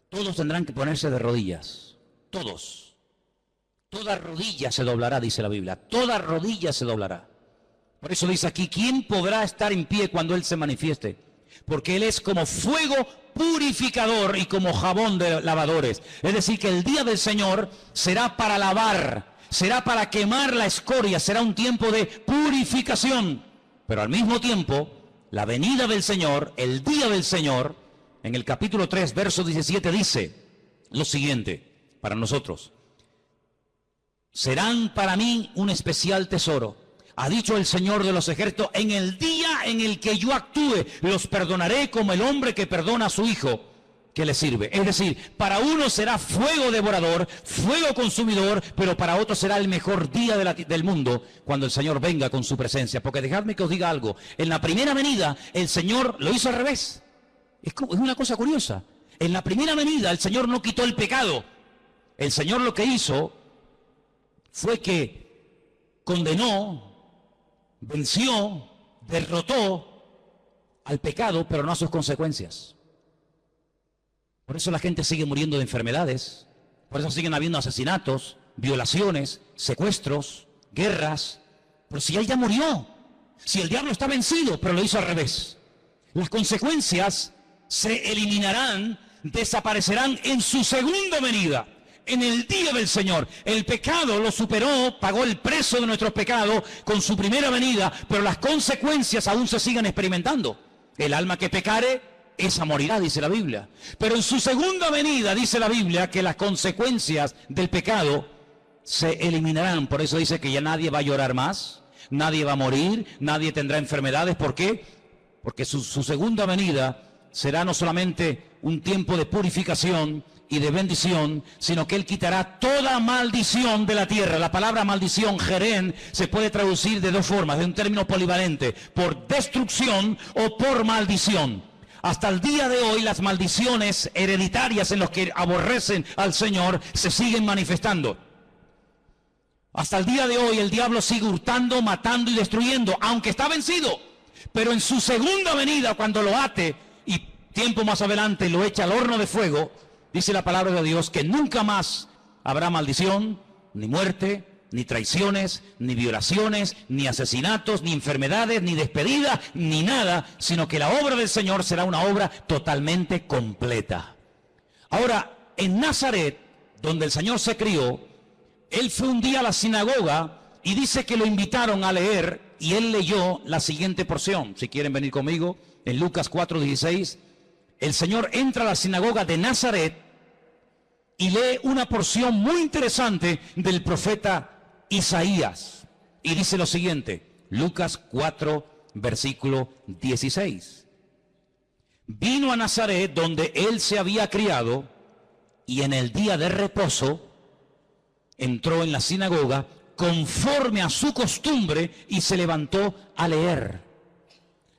todos tendrán que ponerse de rodillas. Todos. Toda rodilla se doblará, dice la Biblia. Toda rodilla se doblará. Por eso dice aquí, ¿quién podrá estar en pie cuando Él se manifieste? Porque Él es como fuego purificador y como jabón de lavadores. Es decir, que el día del Señor será para lavar, será para quemar la escoria, será un tiempo de purificación. Pero al mismo tiempo, la venida del Señor, el día del Señor, en el capítulo 3, verso 17, dice lo siguiente para nosotros. Serán para mí un especial tesoro. Ha dicho el Señor de los ejércitos, en el día en el que yo actúe, los perdonaré como el hombre que perdona a su hijo que le sirve. Es decir, para uno será fuego devorador, fuego consumidor, pero para otro será el mejor día del mundo cuando el Señor venga con su presencia. Porque dejadme que os diga algo, en la primera venida el Señor lo hizo al revés. Es una cosa curiosa. En la primera venida el Señor no quitó el pecado. El Señor lo que hizo fue que condenó, venció, derrotó al pecado, pero no a sus consecuencias. Por eso la gente sigue muriendo de enfermedades, por eso siguen habiendo asesinatos, violaciones, secuestros, guerras. Pero si Él ya murió, si el diablo está vencido, pero lo hizo al revés. Las consecuencias se eliminarán, desaparecerán en su segunda venida, en el día del Señor. El pecado lo superó, pagó el precio de nuestros pecados con su primera venida, pero las consecuencias aún se siguen experimentando. El alma que pecare, esa morirá, dice la Biblia. Pero en su segunda venida, dice la Biblia, que las consecuencias del pecado se eliminarán. Por eso dice que ya nadie va a llorar más, nadie va a morir, nadie tendrá enfermedades. ¿Por qué? Porque su segunda venida será no solamente un tiempo de purificación y de bendición, sino que Él quitará toda maldición de la tierra. La palabra maldición, jerén, se puede traducir de dos formas, de un término polivalente: por destrucción o por maldición. Hasta el día de hoy las maldiciones hereditarias en los que aborrecen al Señor se siguen manifestando. Hasta el día de hoy el diablo sigue hurtando, matando y destruyendo, aunque está vencido. Pero en su segunda venida, cuando lo ate y tiempo más adelante lo echa al horno de fuego, dice la palabra de Dios que nunca más habrá maldición, ni muerte, ni traiciones, ni violaciones, ni asesinatos, ni enfermedades, ni despedidas, ni nada, sino que la obra del Señor será una obra totalmente completa. Ahora, en Nazaret, donde el Señor se crió, Él fue un día a la sinagoga y dice que lo invitaron a leer y Él leyó la siguiente porción. Si quieren venir conmigo, en Lucas 4:16, el Señor entra a la sinagoga de Nazaret y lee una porción muy interesante del profeta Isaías. Y dice lo siguiente, Lucas 4, versículo 16. Vino a Nazaret, donde Él se había criado, y en el día de reposo entró en la sinagoga conforme a su costumbre y se levantó a leer.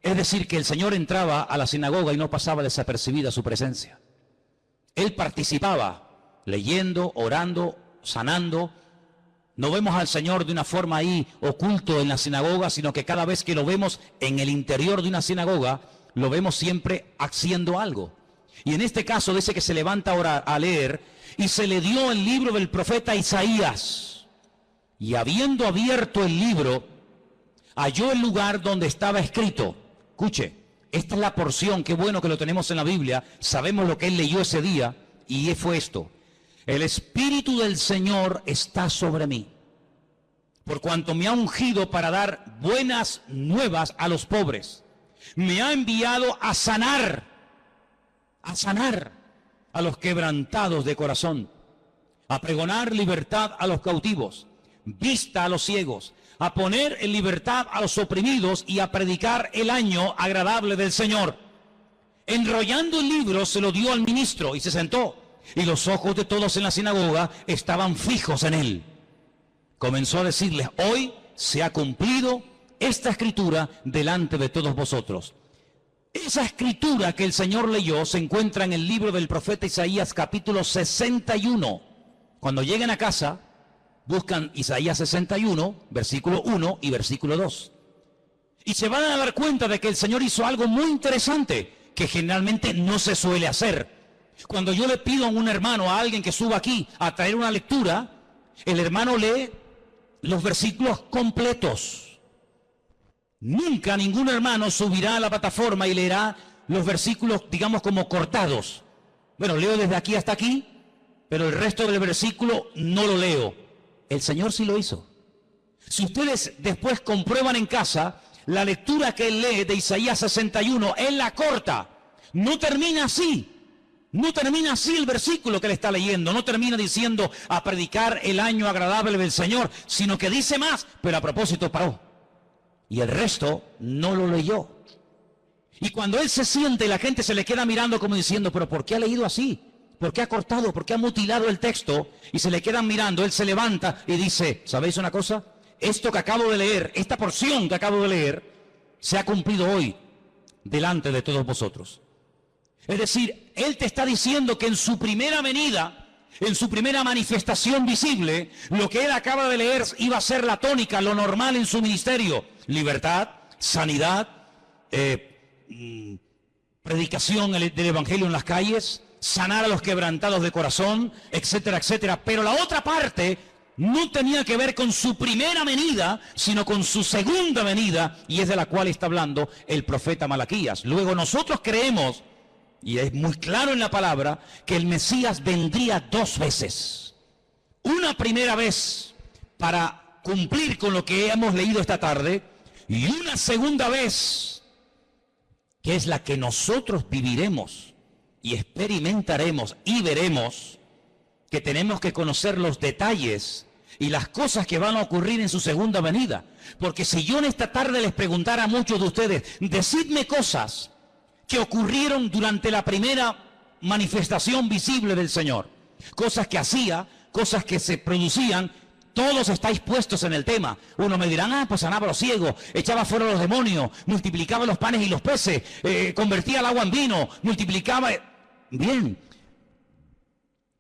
Es decir, que el Señor entraba a la sinagoga y no pasaba desapercibida su presencia. Él participaba, leyendo, orando, sanando. No vemos al Señor de una forma ahí oculto en la sinagoga, sino que cada vez que lo vemos en el interior de una sinagoga, lo vemos siempre haciendo algo. Y en este caso dice que se levanta ahora a leer y se le dio el libro del profeta Isaías. Y habiendo abierto el libro, halló el lugar donde estaba escrito. Escuche, esta es la porción, qué bueno que lo tenemos en la Biblia, sabemos lo que él leyó ese día, y fue esto: el Espíritu del Señor está sobre mí, por cuanto me ha ungido para dar buenas nuevas a los pobres. Me ha enviado a sanar a los quebrantados de corazón, a pregonar libertad a los cautivos, vista a los ciegos, a poner en libertad a los oprimidos y a predicar el año agradable del Señor. Enrollando el libro se lo dio al ministro y se sentó, y los ojos de todos en la sinagoga estaban fijos en él. Comenzó a decirles: hoy se ha cumplido esta escritura delante de todos vosotros. Esa escritura que el Señor leyó se encuentra en el libro del profeta Isaías, capítulo 61. Cuando lleguen a casa, buscan Isaías 61, versículo 1 y versículo 2. Y se van a dar cuenta de que el Señor hizo algo muy interesante, que generalmente no se suele hacer. Cuando yo le pido a un hermano, a alguien que suba aquí, a traer una lectura, el hermano lee los versículos completos. Nunca ningún hermano subirá a la plataforma y leerá los versículos, digamos, como cortados. Bueno, leo desde aquí hasta aquí, pero el resto del versículo no lo leo. El Señor sí lo hizo. Si ustedes después comprueban en casa, la lectura que él lee de Isaías 61, él la corta. No termina así. No termina así el versículo que él está leyendo. No termina diciendo a predicar el año agradable del Señor, sino que dice más, pero a propósito paró. Y el resto no lo leyó. Y cuando él se siente, la gente se le queda mirando como diciendo: ¿pero por qué ha leído así? ¿Por qué ha cortado? ¿Por qué ha mutilado el texto? Y se le quedan mirando. Él se levanta y dice: ¿sabéis una cosa? Esto que acabo de leer, esta porción que acabo de leer, se ha cumplido hoy delante de todos vosotros. Es decir, Él te está diciendo que en su primera venida, en su primera manifestación visible, lo que Él acaba de leer iba a ser la tónica, lo normal en su ministerio: libertad, sanidad, predicación del Evangelio en las calles, sanar a los quebrantados de corazón, etcétera, etcétera. Pero la otra parte no tenía que ver con su primera venida, sino con su segunda venida, y es de la cual está hablando el profeta Malaquías. Luego nosotros creemos, y es muy claro en la palabra, que el Mesías vendría 2 veces. Una primera vez para cumplir con lo que hemos leído esta tarde, y una segunda vez, que es la que nosotros viviremos y experimentaremos y veremos, que tenemos que conocer los detalles y las cosas que van a ocurrir en su segunda venida. Porque si yo en esta tarde les preguntara a muchos de ustedes, decidme cosas que ocurrieron durante la primera manifestación visible del Señor, cosas que hacía, cosas que se producían, todos estáis puestos en el tema. Uno me dirán, pues sanaba a los ciegos, echaba fuera a los demonios, multiplicaba los panes y los peces, convertía el agua en vino, multiplicaba... Bien,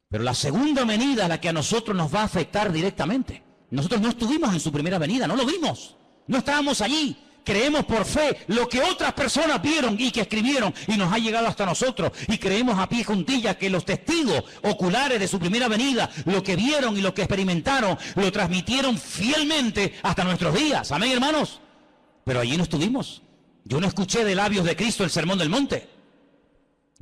pero la segunda venida es la que a nosotros nos va a afectar directamente. Nosotros no estuvimos en su primera venida, no lo vimos, no estábamos allí. Creemos por fe lo que otras personas vieron y que escribieron y nos ha llegado hasta nosotros. Y creemos a pie juntillas que los testigos oculares de su primera venida, lo que vieron y lo que experimentaron, lo transmitieron fielmente hasta nuestros días. Amén, hermanos. Pero allí no estuvimos. Yo no escuché de labios de Cristo el sermón del monte.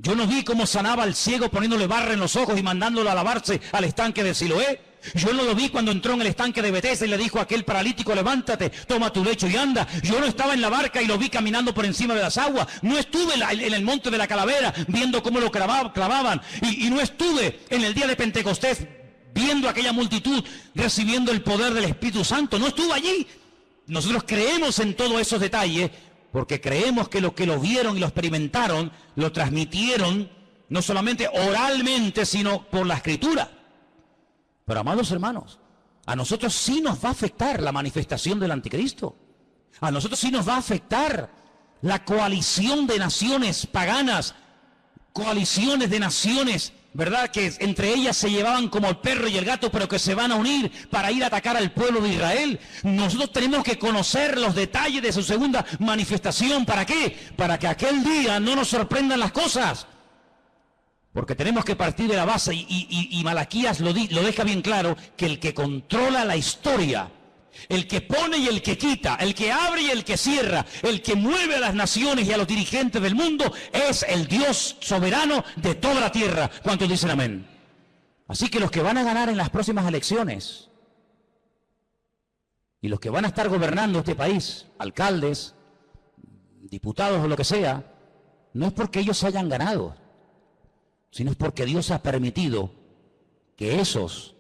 Yo no vi cómo sanaba al ciego poniéndole barra en los ojos y mandándolo a lavarse al estanque de Siloé. Yo no lo vi cuando entró en el estanque de Betesda y le dijo a aquel paralítico, levántate, toma tu lecho y anda. Yo no estaba en la barca y lo vi caminando por encima de las aguas. No estuve en el monte de la Calavera viendo cómo lo clavaban. Y no estuve en el día de Pentecostés viendo a aquella multitud recibiendo el poder del Espíritu Santo. No estuve allí. Nosotros creemos en todos esos detalles porque creemos que los que lo vieron y lo experimentaron, lo transmitieron no solamente oralmente, sino por la Escritura. Pero, amados hermanos, a nosotros sí nos va a afectar la manifestación del anticristo. A nosotros sí nos va a afectar la coalición de naciones paganas, coaliciones de naciones, ¿verdad? Que entre ellas se llevaban como el perro y el gato, pero que se van a unir para ir a atacar al pueblo de Israel. Nosotros tenemos que conocer los detalles de su segunda manifestación. ¿Para qué? Para que aquel día no nos sorprendan las cosas. Porque tenemos que partir de la base, y Malaquías lo deja bien claro, que el que controla la historia, el que pone y el que quita, el que abre y el que cierra, el que mueve a las naciones y a los dirigentes del mundo, es el Dios soberano de toda la tierra. ¿Cuántos dicen amén? Así que los que van a ganar en las próximas elecciones, y los que van a estar gobernando este país, alcaldes, diputados o lo que sea, no es porque ellos hayan ganado, sino es porque Dios ha permitido que esos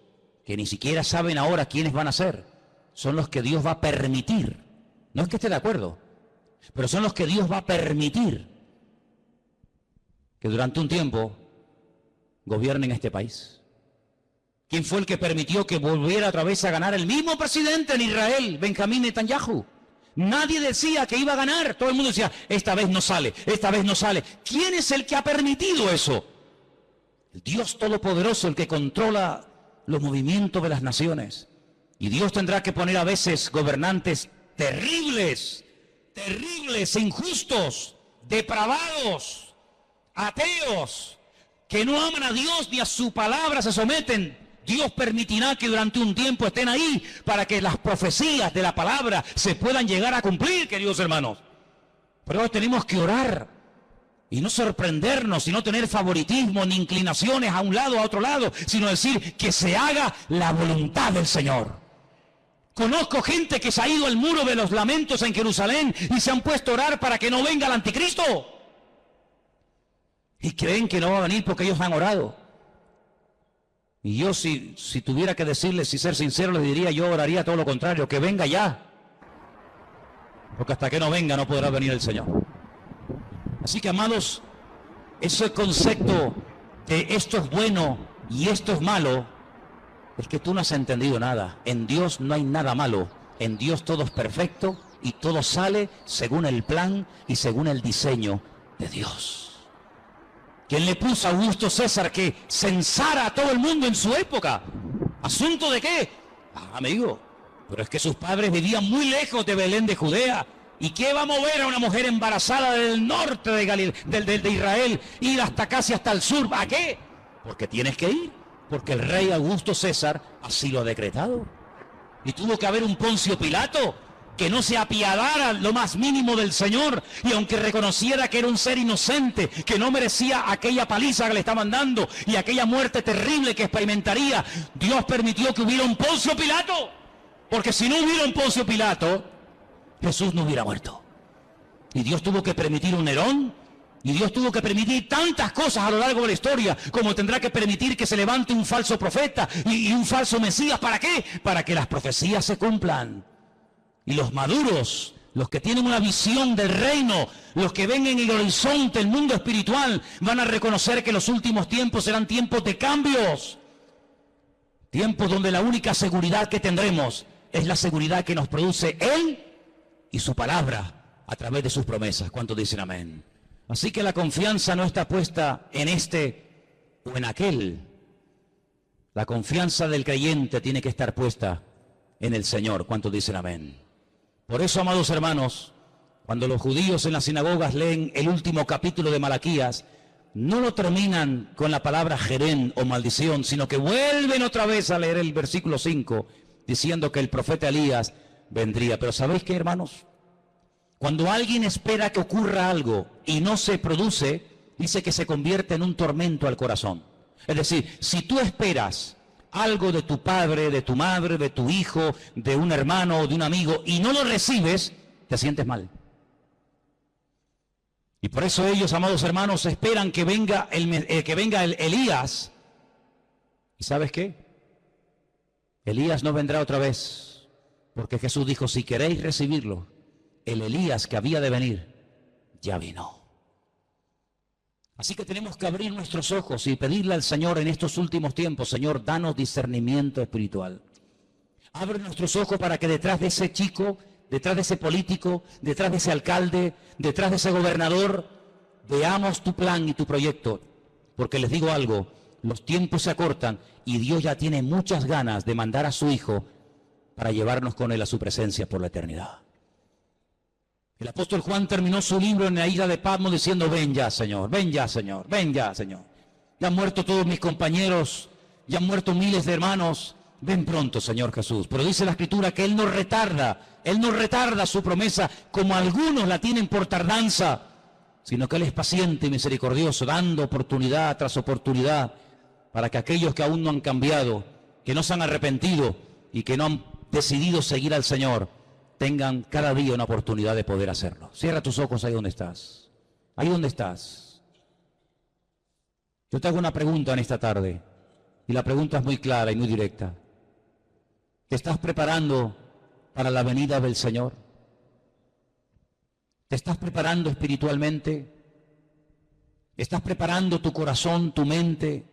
que ni siquiera saben ahora quiénes van a ser, son los que Dios va a permitir. No es que esté de acuerdo, pero son los que Dios va a permitir que durante un tiempo gobiernen este país. ¿Quién fue el que permitió que volviera otra vez a ganar el mismo presidente en Israel, Benjamín Netanyahu? Nadie decía que iba a ganar, todo el mundo decía, esta vez no sale, esta vez no sale. ¿Quién es el que ha permitido eso? El Dios Todopoderoso, el que controla los movimientos de las naciones. Y Dios tendrá que poner a veces gobernantes terribles, terribles, injustos, depravados, ateos, que no aman a Dios ni a su palabra se someten. Dios permitirá que durante un tiempo estén ahí para que las profecías de la palabra se puedan llegar a cumplir, queridos hermanos. Pero tenemos que orar y no sorprendernos, y no tener favoritismo ni inclinaciones a un lado o a otro lado, sino decir que se haga la voluntad del Señor. Conozco gente que se ha ido al muro de los lamentos en Jerusalén y se han puesto a orar para que no venga el anticristo. Y creen que no va a venir porque ellos han orado. Y yo si tuviera que decirles y ser sincero, les diría, yo oraría todo lo contrario, que venga ya. Porque hasta que no venga no podrá venir el Señor. Así que, amados, ese concepto de esto es bueno y esto es malo, es que tú no has entendido nada. En Dios no hay nada malo. En Dios todo es perfecto y todo sale según el plan y según el diseño de Dios. ¿Quién le puso a Augusto César que censara a todo el mundo en su época? ¿Asunto de qué? Amigo, pero es que sus padres vivían muy lejos de Belén de Judea. ¿Y qué va a mover a una mujer embarazada del norte de Israel, ir hasta casi hasta el sur? ¿A qué? Porque tienes que ir.
porque el rey Augusto César así lo ha decretado. Y tuvo que haber un Poncio Pilato que no se apiadara lo más mínimo del Señor, y aunque reconociera que era un ser inocente, que no merecía aquella paliza que le estaban dando y aquella muerte terrible que experimentaría, Dios permitió que hubiera un Poncio Pilato, porque si no hubiera un Poncio Pilato, Jesús no hubiera muerto. Y Dios tuvo que permitir un Nerón, y Dios tuvo que permitir tantas cosas a lo largo de la historia, como tendrá que permitir que se levante un falso profeta y un falso Mesías. ¿Para qué? Para que las profecías se cumplan. Y los maduros, los que tienen una visión del reino, los que ven en el horizonte el mundo espiritual, van a reconocer que los últimos tiempos serán tiempos de cambios. Tiempos donde la única seguridad que tendremos es la seguridad que nos produce Él y su palabra a través de sus promesas. ¿Cuántos dicen amén? Así que la confianza no está puesta en este o en aquel. La confianza del creyente tiene que estar puesta en el Señor. ¿Cuántos dicen amén? Por eso, amados hermanos, cuando los judíos en las sinagogas leen el último capítulo de Malaquías, no lo terminan con la palabra jerén o maldición, sino que vuelven otra vez a leer el versículo 5, diciendo que el profeta Elías vendría. Pero ¿sabéis qué, hermanos? Cuando alguien espera que ocurra algo y no se produce, dice que se convierte en un tormento al corazón. Es decir, si tú esperas algo de tu padre, de tu madre, de tu hijo, de un hermano o de un amigo y no lo recibes, te sientes mal. Y por eso ellos, amados hermanos, esperan que venga el Elías. ¿Y sabes qué? Elías no vendrá otra vez, porque Jesús dijo, si queréis recibirlo, el Elías que había de venir, ya vino. Así que tenemos que abrir nuestros ojos y pedirle al Señor en estos últimos tiempos, Señor, danos discernimiento espiritual. Abre nuestros ojos para que detrás de ese chico, detrás de ese político, detrás de ese alcalde, detrás de ese gobernador, veamos tu plan y tu proyecto. Porque les digo algo, los tiempos se acortan y Dios ya tiene muchas ganas de mandar a su Hijo para llevarnos con Él a su presencia por la eternidad. El apóstol Juan terminó su libro en la isla de Patmos diciendo, ven ya, Señor, ven ya, Señor, ven ya, Señor. Ya han muerto todos mis compañeros, ya han muerto miles de hermanos, ven pronto, Señor Jesús. Pero dice la Escritura que Él no retarda su promesa como algunos la tienen por tardanza, sino que Él es paciente y misericordioso, dando oportunidad tras oportunidad para que aquellos que aún no han cambiado, que no se han arrepentido y que no han decidido seguir al Señor, tengan cada día una oportunidad de poder hacerlo. Cierra tus ojos ahí donde estás. Ahí donde estás. Yo te hago una pregunta en esta tarde. Y la pregunta es muy clara y muy directa. ¿Te estás preparando para la venida del Señor? ¿Te estás preparando espiritualmente? ¿Estás preparando tu corazón, tu mente?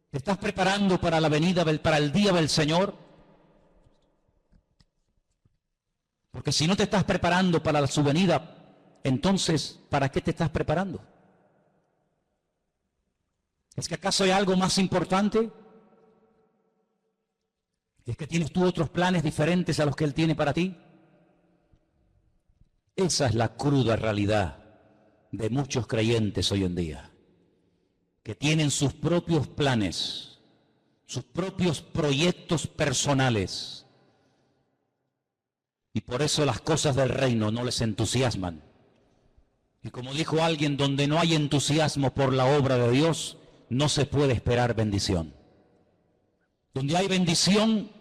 ¿Te estás preparando para la venida, para el día del Señor? Porque si no te estás preparando para su venida, entonces, ¿para qué te estás preparando? ¿Es que acaso hay algo más importante? ¿Es que tienes tú otros planes diferentes a los que Él tiene para ti? Esa es la cruda realidad de muchos creyentes hoy en día, que tienen sus propios planes, sus propios proyectos personales. Y por eso las cosas del reino no les entusiasman. Y como dijo alguien, donde no hay entusiasmo por la obra de Dios, no se puede esperar bendición. Donde hay bendición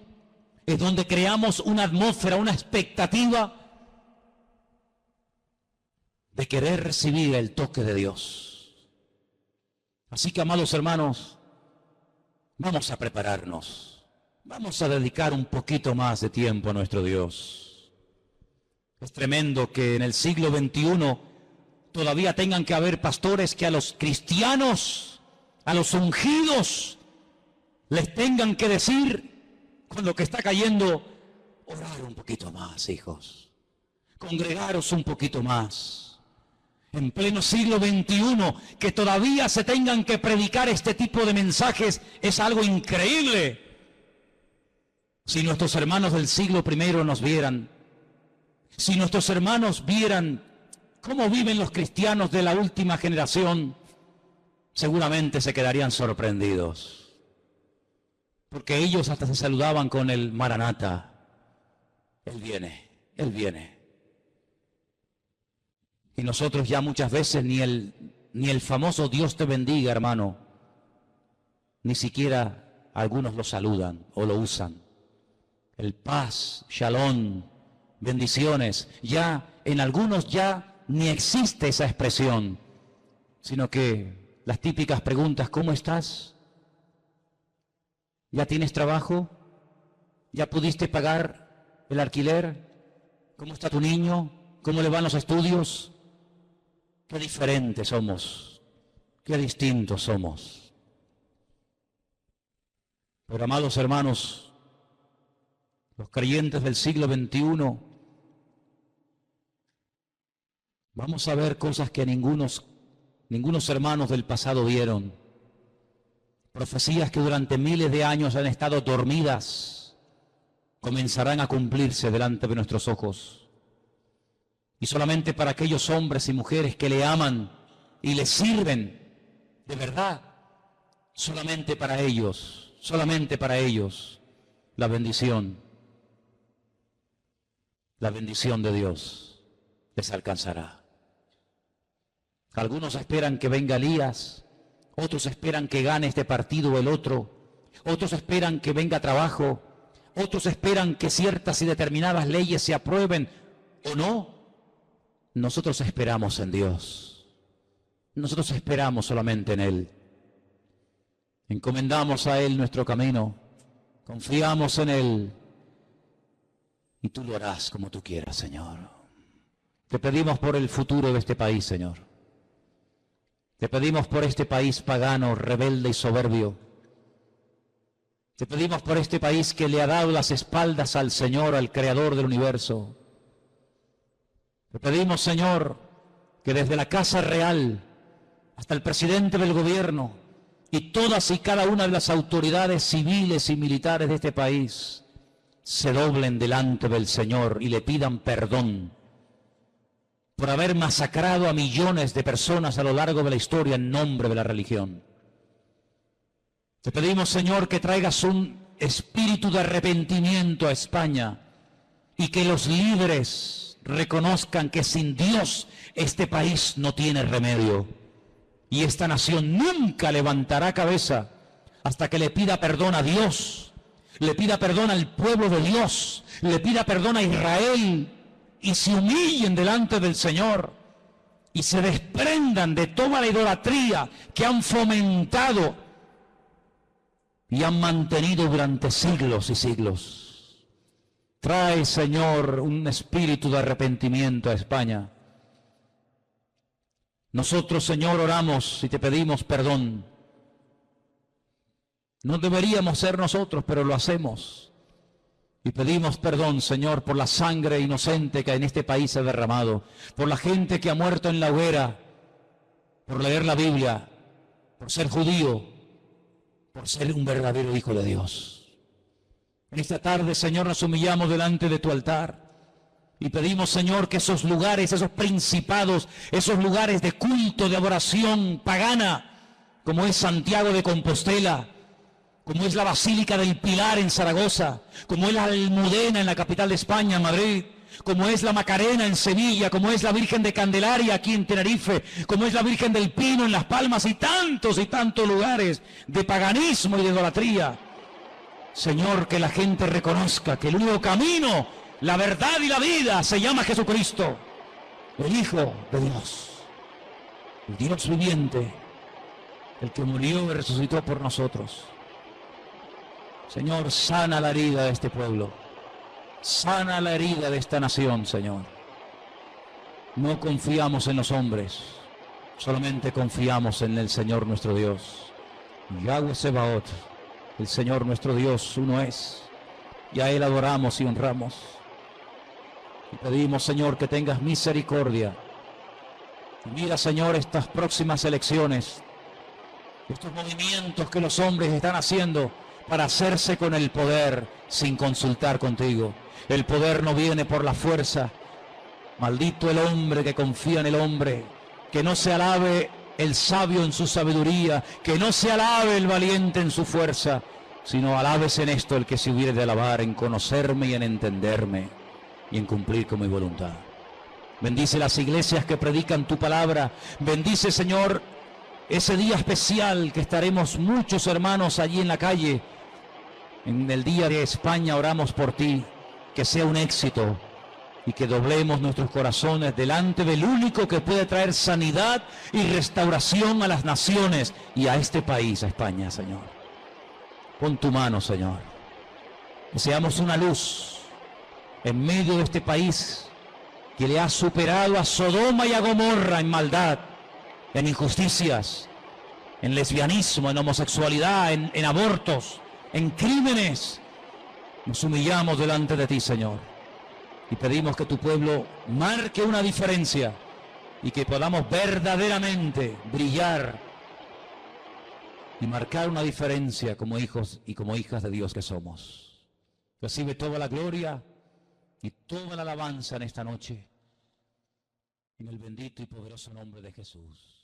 es donde creamos una atmósfera, una expectativa de querer recibir el toque de Dios. Así que, amados hermanos, vamos a prepararnos. Vamos a dedicar un poquito más de tiempo a nuestro Dios. Es tremendo que en el siglo XXI todavía tengan que haber pastores que a los cristianos, a los ungidos, les tengan que decir con lo que está cayendo, orar un poquito más, hijos, congregaros un poquito más. En pleno siglo XXI, que todavía se tengan que predicar este tipo de mensajes es algo increíble. Si nuestros hermanos del siglo I nos vieran, si nuestros hermanos vieran cómo viven los cristianos de la última generación, seguramente se quedarían sorprendidos. porque ellos hasta se saludaban con el Maranata. Él viene, Él viene. Y nosotros ya muchas veces ni el famoso Dios te bendiga, hermano, ni siquiera algunos lo saludan o lo usan. El paz, shalom, bendiciones, ya en algunos ya ni existe esa expresión, sino que las típicas preguntas: ¿cómo estás? ¿Ya tienes trabajo? ¿Ya pudiste pagar el alquiler? ¿Cómo está tu niño? ¿Cómo le van los estudios? Qué diferentes somos, qué distintos somos. Pero, amados hermanos, los creyentes del siglo XXI, vamos a ver cosas que ningunos hermanos del pasado vieron. Profecías que durante miles de años han estado dormidas, comenzarán a cumplirse delante de nuestros ojos. Y solamente para aquellos hombres y mujeres que le aman y le sirven de verdad, solamente para ellos, la bendición de Dios les alcanzará. Algunos esperan que venga Elías, otros esperan que gane este partido o el otro, otros esperan que venga trabajo, otros esperan que ciertas y determinadas leyes se aprueben o no. Nosotros esperamos en Dios, nosotros esperamos solamente en Él. Encomendamos a Él nuestro camino, confiamos en Él y tú lo harás como tú quieras, Señor. Te pedimos por el futuro de este país, Señor. Te pedimos por este país pagano, rebelde y soberbio. Te pedimos por este país que le ha dado las espaldas al Señor, al Creador del universo. Te pedimos, Señor, que desde la Casa Real hasta el presidente del gobierno y todas y cada una de las autoridades civiles y militares de este país se doblen delante del Señor y le pidan perdón por haber masacrado a millones de personas a lo largo de la historia en nombre de la religión. Te pedimos, Señor, que traigas un espíritu de arrepentimiento a España y que los líderes reconozcan que sin Dios este país no tiene remedio y esta nación nunca levantará cabeza hasta que le pida perdón a Dios, le pida perdón al pueblo de Dios, le pida perdón a Israel y se humillen delante del Señor y se desprendan de toda la idolatría que han fomentado y han mantenido durante siglos y siglos. Trae, Señor, un espíritu de arrepentimiento a España. Nosotros, Señor, oramos y te pedimos perdón. No deberíamos ser nosotros, pero lo hacemos. Y pedimos perdón, Señor, por la sangre inocente que en este país se ha derramado, por la gente que ha muerto en la hoguera, por leer la Biblia, por ser judío, por ser un verdadero hijo de Dios. En esta tarde, Señor, nos humillamos delante de tu altar y pedimos, Señor, que esos lugares, esos principados, esos lugares de culto, de adoración pagana, como es Santiago de Compostela, como es la Basílica del Pilar en Zaragoza, como es la Almudena en la capital de España, Madrid, como es la Macarena en Sevilla, como es la Virgen de Candelaria aquí en Tenerife, como es la Virgen del Pino en Las Palmas y tantos lugares de paganismo y de idolatría. Señor, que la gente reconozca que el único camino, la verdad y la vida se llama Jesucristo, el Hijo de Dios, el Dios viviente, el que murió y resucitó por nosotros. Señor, sana la herida de este pueblo, sana la herida de esta nación, Señor. No confiamos en los hombres, solamente confiamos en el Señor nuestro Dios. Yahweh Sebaot, el Señor nuestro Dios, uno es, y a Él adoramos y honramos. Y pedimos, Señor, que tengas misericordia. Y mira, Señor, estas próximas elecciones, estos movimientos que los hombres están haciendo para hacerse con el poder sin consultar contigo. El poder no viene por la fuerza. Maldito el hombre que confía en el hombre, que no se alabe el sabio en su sabiduría, que no se alabe el valiente en su fuerza, sino alabes en esto el que se hubiere de alabar, en conocerme y en entenderme y en cumplir con mi voluntad. Bendice las iglesias que predican tu palabra. Bendice, Señor, ese día especial que estaremos muchos hermanos allí en la calle. En el día de España oramos por ti, que sea un éxito y que doblemos nuestros corazones delante del único que puede traer sanidad y restauración a las naciones y a este país, a España, Señor. Pon tu mano, Señor. Que seamos una luz en medio de este país que le ha superado a Sodoma y a Gomorra en maldad, en injusticias, en lesbianismo, en homosexualidad, en abortos, en crímenes. Nos humillamos delante de ti, Señor, y pedimos que tu pueblo marque una diferencia y que podamos verdaderamente brillar y marcar una diferencia como hijos y como hijas de Dios que somos. Recibe toda la gloria y toda la alabanza en esta noche, en el bendito y poderoso nombre de Jesús.